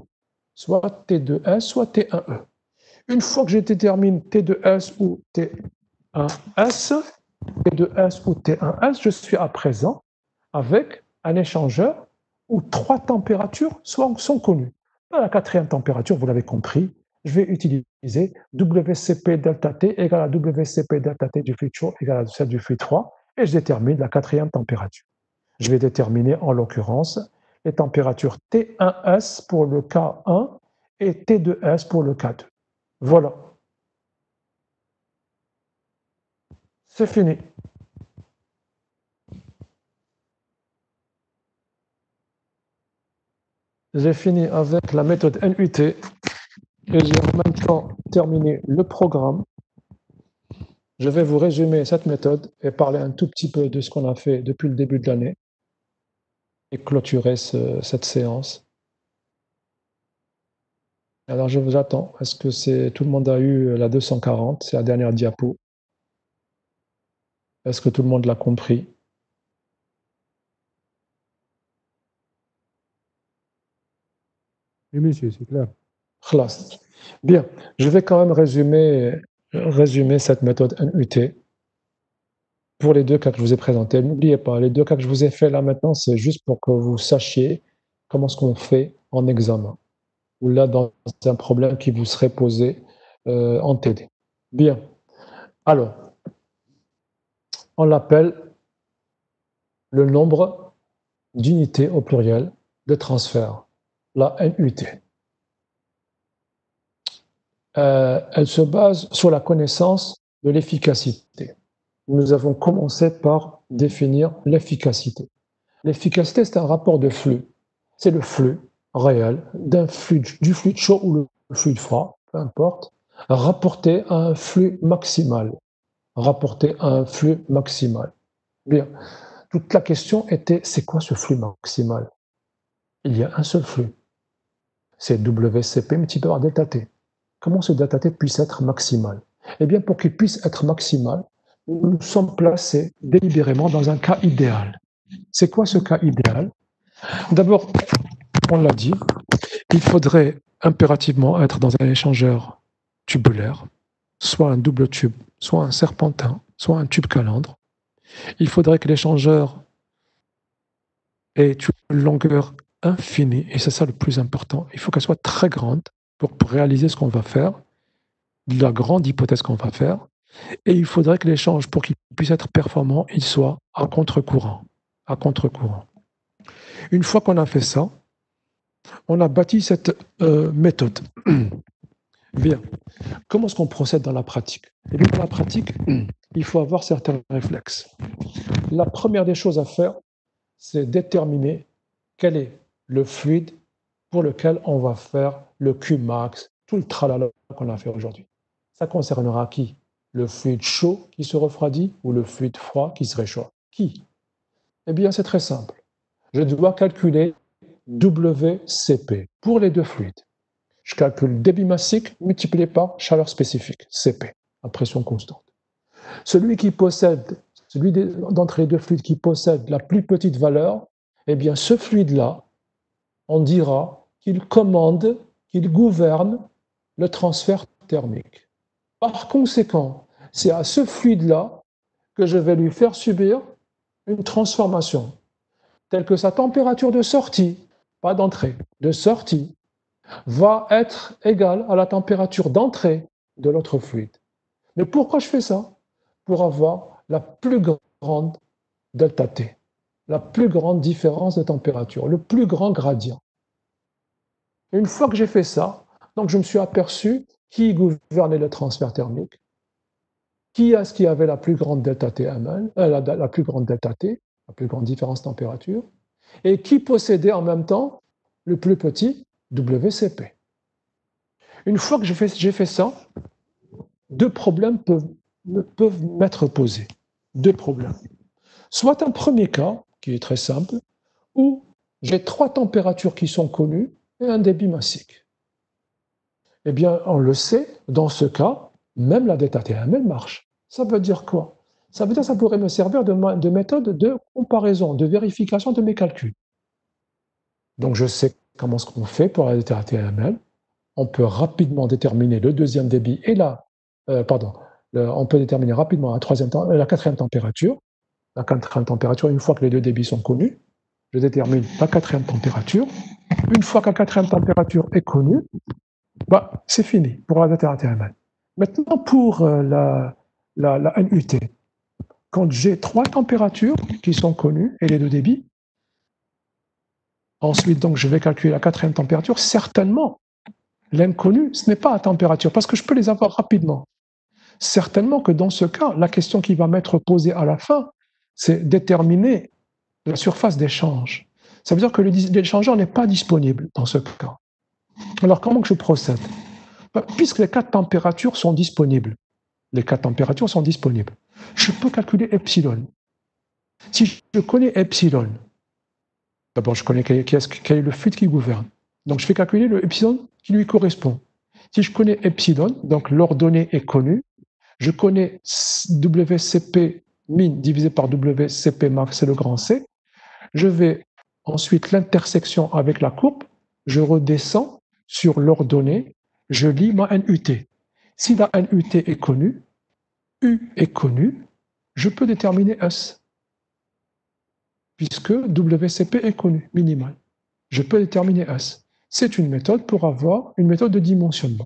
[SPEAKER 1] Soit T2S, soit T1E. Une fois que je détermine T2S ou T1S, T2S ou T1S, je suis à présent avec un échangeur où 3 températures sont connues. À la 4e température, vous l'avez compris, je vais utiliser WCP delta T égale à WCP delta T du fluide chaud égale à celle du fluide froid, et je détermine la 4e température. Je vais déterminer en l'occurrence les températures T1S pour le cas 1 et T2S pour le cas 2. Voilà. C'est fini. J'ai fini avec la méthode NUT et j'ai en même temps terminé le programme. Je vais vous résumer cette méthode et parler un tout petit peu de ce qu'on a fait depuis le début de l'année et clôturer cette séance. Alors je vous attends. Est-ce que tout le monde a eu la 240? C'est la dernière diapo. Est-ce que tout le monde l'a compris?
[SPEAKER 2] Oui, monsieur, c'est clair.
[SPEAKER 1] Khlas. Bien, je vais quand même résumer cette méthode NUT pour les deux cas que je vous ai présentés. N'oubliez pas, les deux cas que je vous ai fait là maintenant, c'est juste pour que vous sachiez comment ce qu'on fait en examen, ou là dans un problème qui vous serait posé en TD. Bien, alors, on l'appelle le nombre d'unités au pluriel de transfert, la NUT. Elle se base sur la connaissance de l'efficacité. Nous avons commencé par définir l'efficacité. L'efficacité, c'est un rapport de flux. C'est le flux réel du fluide chaud ou le fluide froid, peu importe, rapporté à un flux maximal. Rapporté à un flux maximal. Bien. Toute la question était, c'est quoi ce flux maximal? Il y a un seul flux. C'est WCP multiplié par delta T. Comment ce delta T puisse être maximal? Eh bien, pour qu'il puisse être maximal, nous nous sommes placés délibérément dans un cas idéal. C'est quoi ce cas idéal? D'abord, on l'a dit, il faudrait impérativement être dans un échangeur tubulaire, soit un double tube, soit un serpentin, soit un tube calandre. Il faudrait que l'échangeur ait une longueur infinie, et c'est ça le plus important. Il faut qu'elle soit très grande pour réaliser ce qu'on va faire, la grande hypothèse qu'on va faire, et il faudrait que l'échange, pour qu'il puisse être performant, il soit à contre-courant. À contre-courant. Une fois qu'on a fait ça, on a bâti cette méthode. Bien. Comment est-ce qu'on procède dans la pratique? Eh bien, dans la pratique, il faut avoir certains réflexes. La première des choses à faire, c'est déterminer quel est le fluide pour lequel on va faire le Qmax, tout le tralala qu'on a fait aujourd'hui. Ça concernera qui? Le fluide chaud qui se refroidit ou le fluide froid qui se réchauffe? Qui? Eh bien, c'est très simple. Je dois calculer WCP pour les deux fluides. Je calcule débit massique multiplié par chaleur spécifique, CP, à pression constante. Celui d'entre les deux fluides qui possède la plus petite valeur, eh bien, ce fluide-là, on dira qu'il commande, qu'il gouverne le transfert thermique. Par conséquent, c'est à ce fluide-là que je vais lui faire subir une transformation, telle que sa température de sortie, pas d'entrée, de sortie, va être égale à la température d'entrée de l'autre fluide. Mais pourquoi je fais ça? Pour avoir la plus grande delta T, la plus grande différence de température, le plus grand gradient. Une fois que j'ai fait ça, donc je me suis aperçu qui gouvernait le transfert thermique, qui est-ce qui avait la plus grande delta T ML, la plus grande delta T, la plus grande différence de température, et qui possédait en même temps le plus petit WCP. Une fois que j'ai fait ça, deux problèmes peuvent m'être posés. Deux problèmes. Soit un premier cas, qui est très simple, où j'ai trois températures qui sont connues et un débit massique. Eh bien, on le sait, dans ce cas, même la delta TML marche. Ça veut dire quoi? Ça veut dire que ça pourrait me servir de méthode de comparaison, de vérification de mes calculs. Donc, je sais comment ce qu'on fait pour la delta TML. On peut rapidement déterminer le deuxième débit et on peut déterminer rapidement la quatrième température. La quatrième température, une fois que les deux débits sont connus, je détermine la quatrième température. Une fois que la quatrième température est connue, bah, c'est fini pour la data ATML. Maintenant, pour la NUT, quand j'ai 3 températures qui sont connues et les 2 débits, ensuite, donc, je vais calculer la quatrième température. Certainement, l'inconnu, ce n'est pas la température, parce que je peux les avoir rapidement. Certainement que dans ce cas, la question qui va m'être posée à la fin, c'est déterminer la surface d'échange. Ça veut dire que l'échangeur n'est pas disponible dans ce cas. Alors, comment que je procède? Puisque les 4 températures sont disponibles, je peux calculer epsilon. Si je connais epsilon, d'abord je connais quel est le fluide qui gouverne. Donc je vais calculer le epsilon qui lui correspond. Si je connais epsilon, donc l'ordonnée est connue, je connais WCP min divisé par WCP max, c'est le grand C, je vais ensuite l'intersection avec la courbe, je redescends sur l'ordonnée, je lis ma NUT. Si la NUT est connue, U est connu, je peux déterminer S, puisque WCP est connu, minimal. Je peux déterminer S. C'est une méthode pour avoir une méthode de dimensionnement.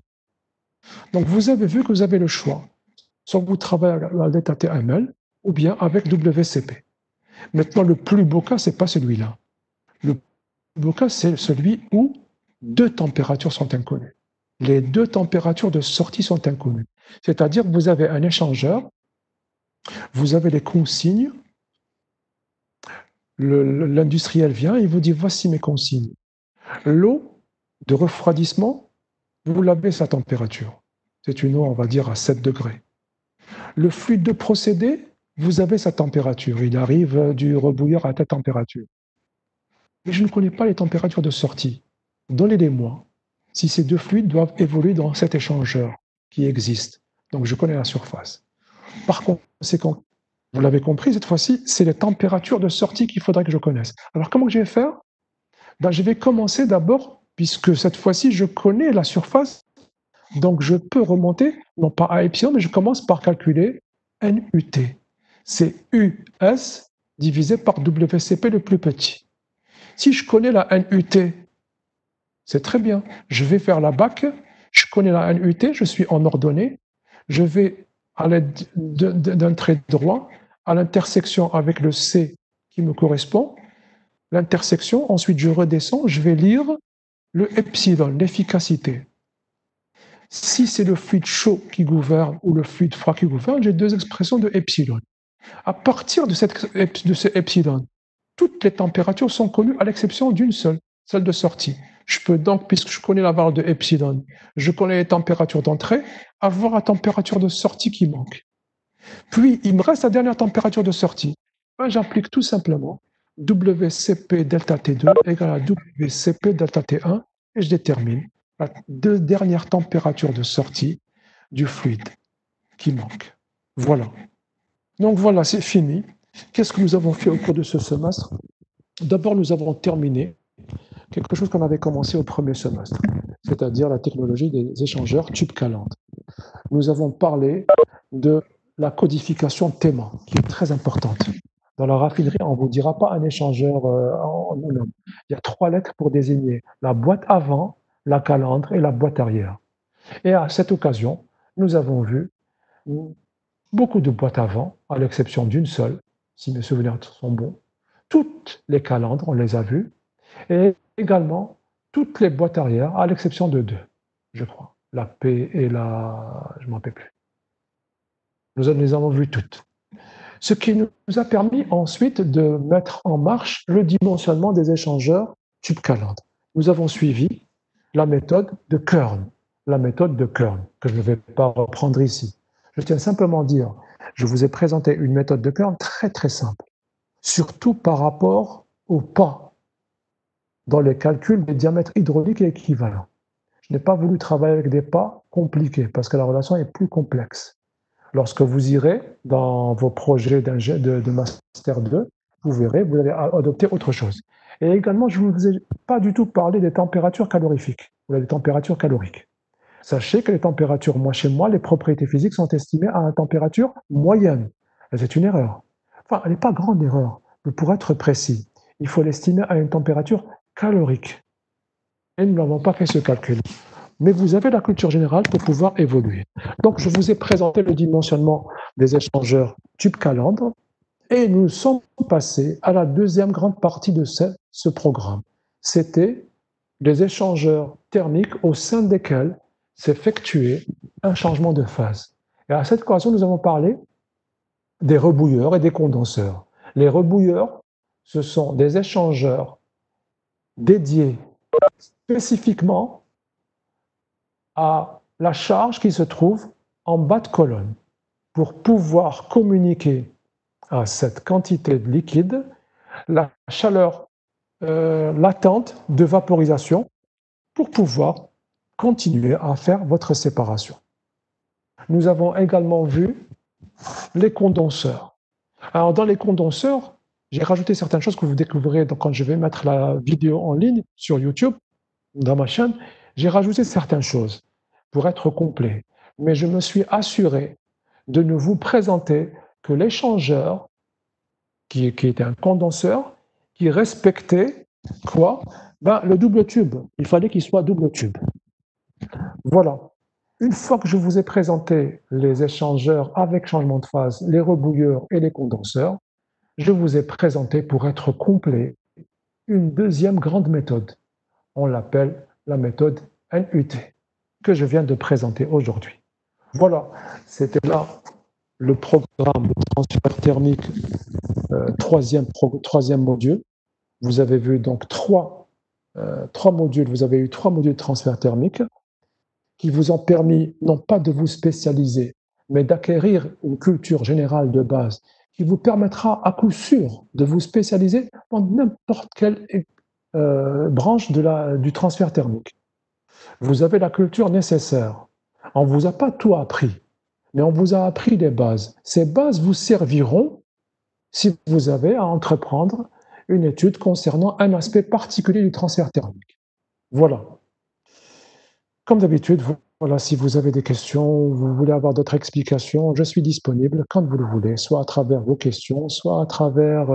[SPEAKER 1] Donc vous avez vu que vous avez le choix. Soit vous travaillez avec la data TML, ou bien avec WCP. Maintenant, le plus beau cas, ce n'est pas celui-là. Le plus beau cas, c'est celui où 2 températures sont inconnues. Les 2 températures de sortie sont inconnues. C'est-à-dire que vous avez un échangeur, vous avez les consignes, l'industriel vient et vous dit voici mes consignes. L'eau de refroidissement, vous l'avez sa température. C'est une eau, on va dire, à 7 degrés. Le fluide de procédé, vous avez sa température. Il arrive du rebouilleur à telle température. Mais je ne connais pas les températures de sortie. Donnez-les-moi si ces 2 fluides doivent évoluer dans cet échangeur qui existe. Donc je connais la surface. Par conséquent, vous l'avez compris, cette fois-ci, c'est les températures de sortie qu'il faudrait que je connaisse. Alors comment je vais faire? Je vais commencer d'abord, puisque cette fois-ci, je connais la surface, donc je peux remonter, non pas à epsilon, mais je commence par calculer NUT. C'est US divisé par WCP le plus petit. Si je connais la NUT, c'est très bien. Je vais faire la BAC, je connais la NUT, je suis en ordonnée, je vais à l'aide d'un trait droit à l'intersection avec le C qui me correspond, l'intersection, ensuite je redescends, je vais lire le epsilon, l'efficacité. Si c'est le fluide chaud qui gouverne ou le fluide froid qui gouverne, j'ai 2 expressions de epsilon. À partir de ce epsilon, toutes les températures sont connues à l'exception d'une seule, celle de sortie. Je peux donc, puisque je connais la valeur de epsilon, je connais les températures d'entrée, avoir la température de sortie qui manque. Puis, il me reste la dernière température de sortie. J'applique tout simplement WCP delta T2 égale à WCP delta T1 et je détermine la 2 dernières températures de sortie du fluide qui manque. Voilà. Donc voilà, c'est fini. Qu'est-ce que nous avons fait au cours de ce semestre? D'abord, nous avons terminé quelque chose qu'on avait commencé au premier semestre, c'est-à-dire la technologie des échangeurs tube calandre. Nous avons parlé de la codification TEMA, qui est très importante. Dans la raffinerie, on ne vous dira pas un échangeur en non. Il y a 3 lettres pour désigner la boîte avant, la calandre et la boîte arrière. Et à cette occasion, nous avons vu beaucoup de boîtes avant, à l'exception d'une seule, si mes souvenirs sont bons. Toutes les calandres, on les a vues, et également toutes les boîtes arrière, à l'exception de 2, je crois. La P et la... je ne m'en rappelle plus. Nous les avons vues toutes. Ce qui nous a permis ensuite de mettre en marche le dimensionnement des échangeurs tube calandre. Nous avons suivi la méthode de Kern, que je ne vais pas reprendre ici. Je tiens simplement à dire, je vous ai présenté une méthode de Kern très très simple, surtout par rapport aux pas dans les calculs des diamètres hydrauliques et équivalents. Je n'ai pas voulu travailler avec des pas compliqués parce que la relation est plus complexe. Lorsque vous irez dans vos projets de Master 2, vous verrez, vous allez adopter autre chose. Et également, je ne vous ai pas du tout parlé des températures calorifiques, ou des températures caloriques. Sachez que les températures, chez moi, les propriétés physiques sont estimées à une température moyenne. C'est une erreur. Enfin, elle n'est pas grande erreur, mais pour être précis. il faut l'estimer à une température calorique. Et nous n'avons pas fait ce calcul. Mais vous avez la culture générale pour pouvoir évoluer. Donc, je vous ai présenté le dimensionnement des échangeurs tube calandre et nous sommes passés à la deuxième grande partie de ce programme. C'était les échangeurs thermiques au sein desquels s'effectuait un changement de phase. Et à cette occasion, nous avons parlé des rebouilleurs et des condenseurs. Les rebouilleurs, ce sont des échangeurs dédiés spécifiquement à la charge qui se trouve en bas de colonne pour pouvoir communiquer à cette quantité de liquide la chaleur latente de vaporisation pour pouvoir continuer à faire votre séparation. Nous avons également vu les condenseurs. Alors, dans les condenseurs, j'ai rajouté certaines choses que vous découvrirez quand je vais mettre la vidéo en ligne sur YouTube, dans ma chaîne. J'ai rajouté certaines choses pour être complet. Mais je me suis assuré de ne vous présenter que l'échangeur, qui était un condenseur, qui respectait quoi? Le double tube. Il fallait qu'il soit double tube. Voilà. Une fois que je vous ai présenté les échangeurs avec changement de phase, les rebouilleurs et les condenseurs, je vous ai présenté, pour être complet, une deuxième grande méthode. On l'appelle la méthode NUT, que je viens de présenter aujourd'hui. Voilà, c'était là le programme de transfert thermique, troisième module. Vous avez vu donc trois modules, vous avez eu 3 modules de transfert thermique qui vous ont permis non pas de vous spécialiser, mais d'acquérir une culture générale de base qui vous permettra à coup sûr de vous spécialiser dans n'importe quelle branche du transfert thermique. Vous avez la culture nécessaire. On ne vous a pas tout appris, mais on vous a appris des bases. Ces bases vous serviront si vous avez à entreprendre une étude concernant un aspect particulier du transfert thermique. Voilà. Comme d'habitude, voilà, si vous avez des questions, vous voulez avoir d'autres explications, je suis disponible quand vous le voulez, soit à travers vos questions, soit à travers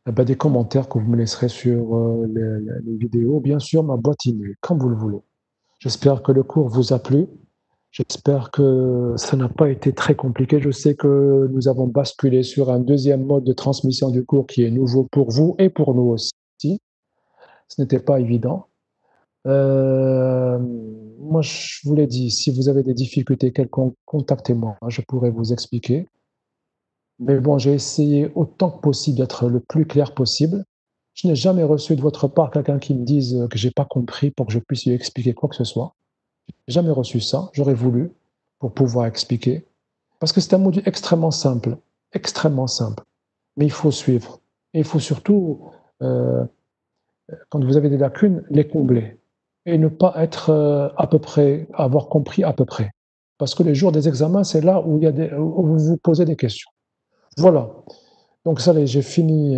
[SPEAKER 1] des commentaires que vous me laisserez sur les vidéos, bien sûr, ma boîte email, comme vous le voulez. J'espère que le cours vous a plu. J'espère que ça n'a pas été très compliqué. Je sais que nous avons basculé sur un deuxième mode de transmission du cours qui est nouveau pour vous et pour nous aussi. Ce n'était pas évident. Moi, je vous l'ai dit, si vous avez des difficultés quelconques, contactez-moi, je pourrai vous expliquer. Mais bon, j'ai essayé autant que possible d'être le plus clair possible. Je n'ai jamais reçu de votre part quelqu'un qui me dise que je n'ai pas compris pour que je puisse lui expliquer quoi que ce soit. Jamais reçu ça, j'aurais voulu pour pouvoir expliquer. Parce que c'est un module extrêmement simple, mais il faut suivre. Et il faut surtout, quand vous avez des lacunes, les combler. Et ne pas être à peu près, avoir compris à peu près. Parce que les jours des examens, c'est là où, où vous vous posez des questions. Voilà. Donc ça, j'ai fini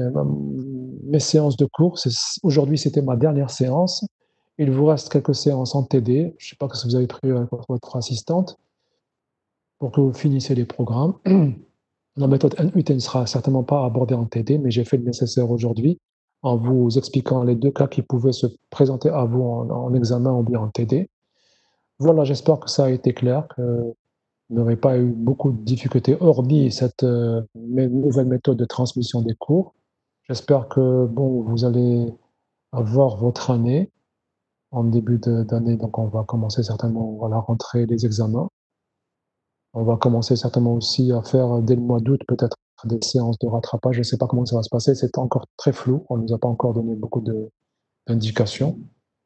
[SPEAKER 1] mes séances de cours. Aujourd'hui, c'était ma dernière séance. Il vous reste quelques séances en TD. Je ne sais pas si vous avez pris votre assistante pour que vous finissiez les programmes. La méthode NUT ne sera certainement pas abordée en TD, mais j'ai fait le nécessaire aujourd'hui en vous expliquant les deux cas qui pouvaient se présenter à vous en examen ou bien en TD. Voilà, j'espère que ça a été clair, que vous n'aurez pas eu beaucoup de difficultés, hormis cette nouvelle méthode de transmission des cours. J'espère que vous allez avoir votre année en début d'année, donc on va commencer certainement à la rentrée des examens. On va commencer certainement aussi à faire, dès le mois d'août, peut-être des séances de rattrapage. Je ne sais pas comment ça va se passer, c'est encore très flou, on ne nous a pas encore donné beaucoup d'indications.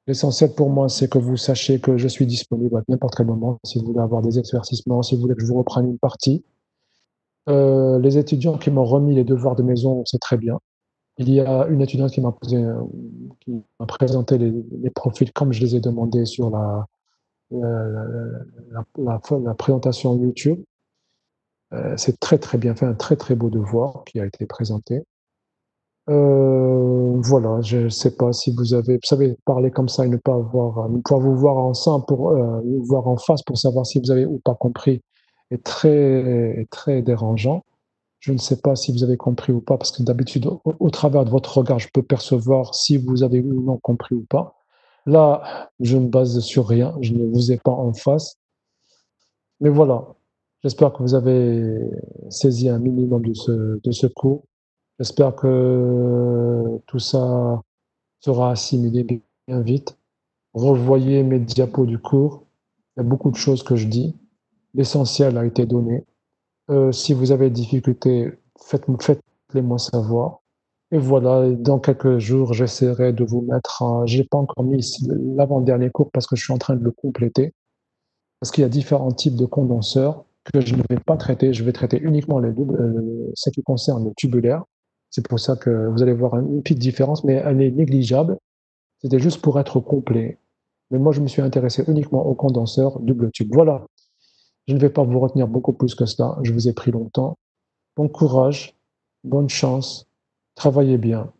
[SPEAKER 1] L'essentiel pour moi, c'est que vous sachiez que je suis disponible à n'importe quel moment, si vous voulez avoir des éclaircissements, si vous voulez que je vous reprenne une partie. Les étudiants qui m'ont remis les devoirs de maison, c'est très bien. Il y a une étudiante qui m'a présenté les profils comme je les ai demandés sur la présentation YouTube. C'est très très bien fait, un très très beau devoir qui a été présenté. Voilà, je ne sais pas si vous savez, parler comme ça et ne pas vous voir ensemble vous voir en face pour savoir si vous avez ou pas compris est très, très dérangeant. Je ne sais pas si vous avez compris ou pas, parce que d'habitude, au travers de votre regard, je peux percevoir si vous avez ou non compris ou pas. Là, je me base sur rien, je ne vous ai pas en face. Mais voilà, j'espère que vous avez saisi un minimum de ce cours. J'espère que tout ça sera assimilé bien vite. Revoyez mes diapos du cours. Il y a beaucoup de choses que je dis. L'essentiel a été donné. Si vous avez des difficultés, faites-les-moi savoir. Et voilà, dans quelques jours, j'essaierai de vous mettre. J'ai pas encore mis l'avant-dernier cours parce que je suis en train de le compléter. Parce qu'il y a différents types de condenseurs que je ne vais pas traiter. Je vais traiter uniquement ce qui concerne le tubulaire. C'est pour ça que vous allez voir une petite différence, mais elle est négligeable. C'était juste pour être complet. Mais moi, je me suis intéressé uniquement aux condenseurs double tube. Voilà. Je ne vais pas vous retenir beaucoup plus que cela. Je vous ai pris longtemps. Bon courage, bonne chance, travaillez bien.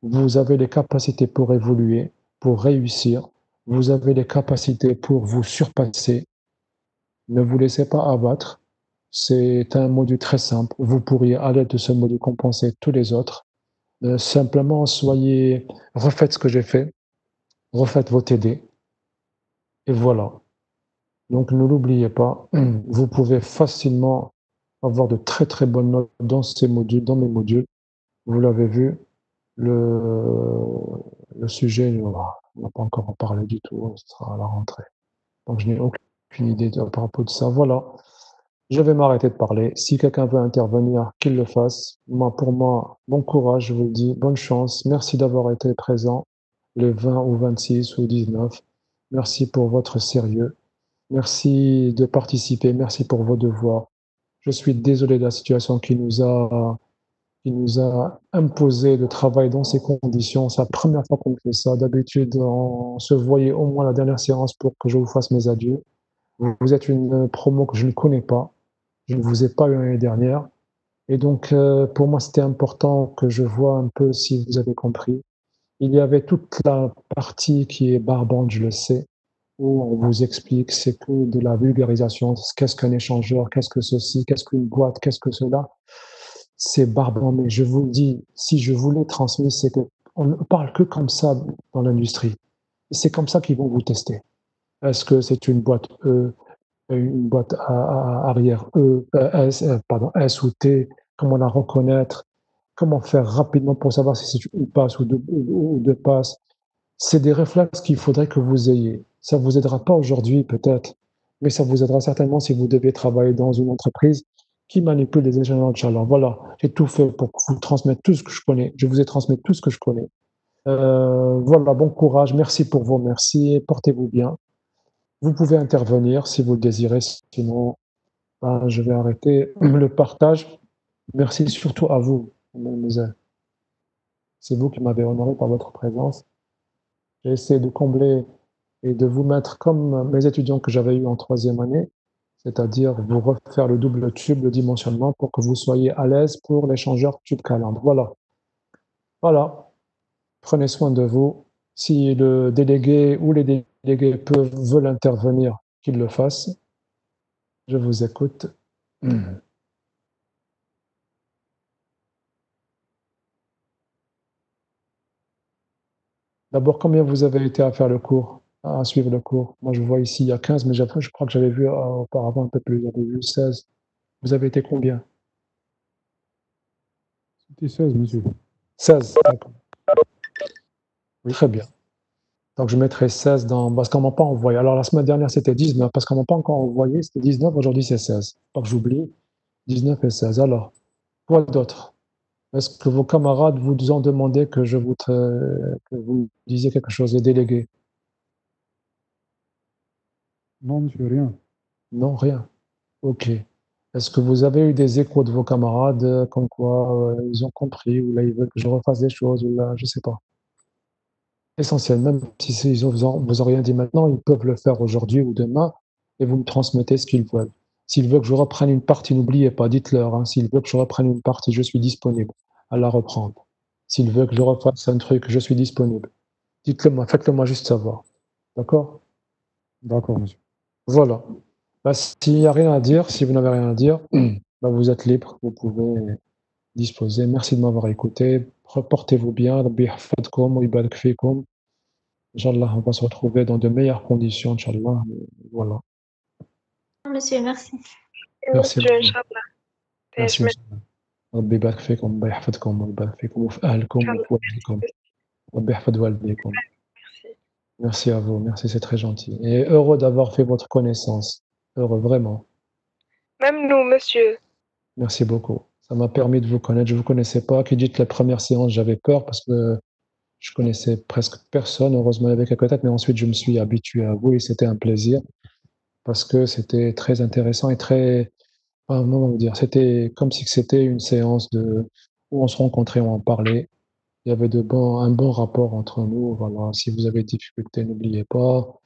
[SPEAKER 1] Vous avez les capacités pour évoluer, pour réussir. Vous avez les capacités pour vous surpasser. Ne vous laissez pas abattre. C'est un module très simple. Vous pourriez, à l'aide de ce module, compenser tous les autres. Simplement, refaites ce que j'ai fait, refaites vos TD, et voilà. Donc, ne l'oubliez pas, vous pouvez facilement avoir de très très bonnes notes dans ces modules, dans mes modules. Vous l'avez vu, le sujet, on n'a pas encore en parlé du tout, ce sera à la rentrée. Donc, je n'ai aucune idée par rapport à ça. Voilà. Je vais m'arrêter de parler. Si quelqu'un veut intervenir, qu'il le fasse. Pour moi, bon courage, je vous le dis, bonne chance. Merci d'avoir été présent, les 20 ou 26 ou 19. Merci pour votre sérieux. Merci de participer. Merci pour vos devoirs. Je suis désolé de la situation qui nous a imposé de travailler dans ces conditions. C'est la première fois qu'on fait ça. D'habitude, on se voyait au moins la dernière séance pour que je vous fasse mes adieux. Vous êtes une promo que je ne connais pas. Je ne vous ai pas eu l'année dernière. Et donc, pour moi, c'était important que je vois un peu si vous avez compris. Il y avait toute la partie qui est barbante, je le sais, où on vous explique, c'est que de la vulgarisation, qu'est-ce qu'un échangeur, qu'est-ce que ceci, qu'est-ce qu'une boîte, qu'est-ce que cela. C'est barbant, mais je vous le dis, si je vous l'ai transmis, c'est qu'on ne parle que comme ça dans l'industrie. C'est comme ça qu'ils vont vous tester. Est-ce que c'est une boîte une boîte arrière S ou T, comment la reconnaître, comment faire rapidement pour savoir si c'est une passe ou deux passes. C'est des réflexes qu'il faudrait que vous ayez. Ça ne vous aidera pas aujourd'hui peut-être, mais ça vous aidera certainement si vous devez travailler dans une entreprise qui manipule des échanges de chaleur. Voilà, j'ai tout fait pour vous transmettre tout ce que je connais. Je vous ai transmis tout ce que je connais. Voilà, bon courage, merci pour vos merci, portez-vous bien. Vous pouvez intervenir si vous le désirez, sinon je vais arrêter le partage. Merci surtout à vous, mademoiselle. C'est vous qui m'avez honoré par votre présence. J'ai essayé de combler et de vous mettre comme mes étudiants que j'avais eu en troisième année, c'est-à-dire vous refaire le double tube, le dimensionnement pour que vous soyez à l'aise pour l'échangeur tube calandre. Voilà. Voilà. Prenez soin de vous. Si le délégué ou les délégués veulent intervenir, qu'ils le fassent. Je vous écoute. D'abord, combien vous avez été à faire le cours, à suivre le cours? Moi, je vois ici, il y a 15, mais je crois que j'avais vu auparavant un peu plus. J'avais vu 16. Vous avez été combien?
[SPEAKER 2] C'était 16, monsieur.
[SPEAKER 1] 16, d'accord.
[SPEAKER 2] Oui.
[SPEAKER 1] Très bien. Donc, je mettrai 16 parce qu'on ne m'a pas envoyé. Alors, la semaine dernière, c'était 19, parce qu'on ne m'a pas encore envoyé. C'était 19, aujourd'hui, c'est 16. Pas que j'oublie. 19 et 16. Alors, quoi d'autre? Est-ce que vos camarades vous ont demandé que que vous disiez quelque chose, les délégués?
[SPEAKER 2] Non, monsieur, rien.
[SPEAKER 1] Non, rien. OK. Est-ce que vous avez eu des échos de vos camarades, comme quoi, ils ont compris ou là, ils veulent que je refasse des choses ou là, je sais pas? Essentiel, même si ils vous ont rien dit maintenant, ils peuvent le faire aujourd'hui ou demain et vous me transmettez ce qu'ils veulent. S'ils veulent que je reprenne une partie, n'oubliez pas, dites-leur, hein, s'ils veulent que je reprenne une partie, je suis disponible à la reprendre. S'ils veulent que je refasse un truc, je suis disponible. Dites-le moi, faites-le moi juste savoir. D'accord?
[SPEAKER 2] D'accord, monsieur.
[SPEAKER 1] Voilà. Bah, s'il n'y a rien à dire, si vous n'avez rien à dire, bah, vous êtes libre, vous pouvez disposé. Merci de m'avoir écouté. Portez-vous bien. Rabbi yahfadkoum wa yubarak fikoum. Inch'Allah, on va se retrouver dans de meilleures conditions, Inch'Allah. Voilà.
[SPEAKER 3] Monsieur, merci.
[SPEAKER 1] Merci à
[SPEAKER 4] monsieur,
[SPEAKER 1] vous.
[SPEAKER 4] Inch'Allah.
[SPEAKER 1] Merci. ربي يبارك فيكم الله يحفظكم ويبارك فيكم وفي أهلكم وفي والديكم ربي يحفظ والديكم.
[SPEAKER 4] Merci.
[SPEAKER 1] Merci à vous, merci, c'est très gentil. Et heureux d'avoir fait votre connaissance. Heureux, vraiment.
[SPEAKER 4] Même nous, monsieur.
[SPEAKER 1] Merci beaucoup. Ça m'a permis de vous connaître. Je ne vous connaissais pas. Qui dit que la première séance, j'avais peur parce que je connaissais presque personne. Heureusement, il y avait quelques têtes, mais ensuite, je me suis habitué à vous et c'était un plaisir parce que c'était très intéressant et très. Comment vous dire? C'était comme si c'était une séance où on se rencontrait, on en parlait. Il y avait un bon rapport entre nous. Voilà. Si vous avez des difficultés, n'oubliez pas.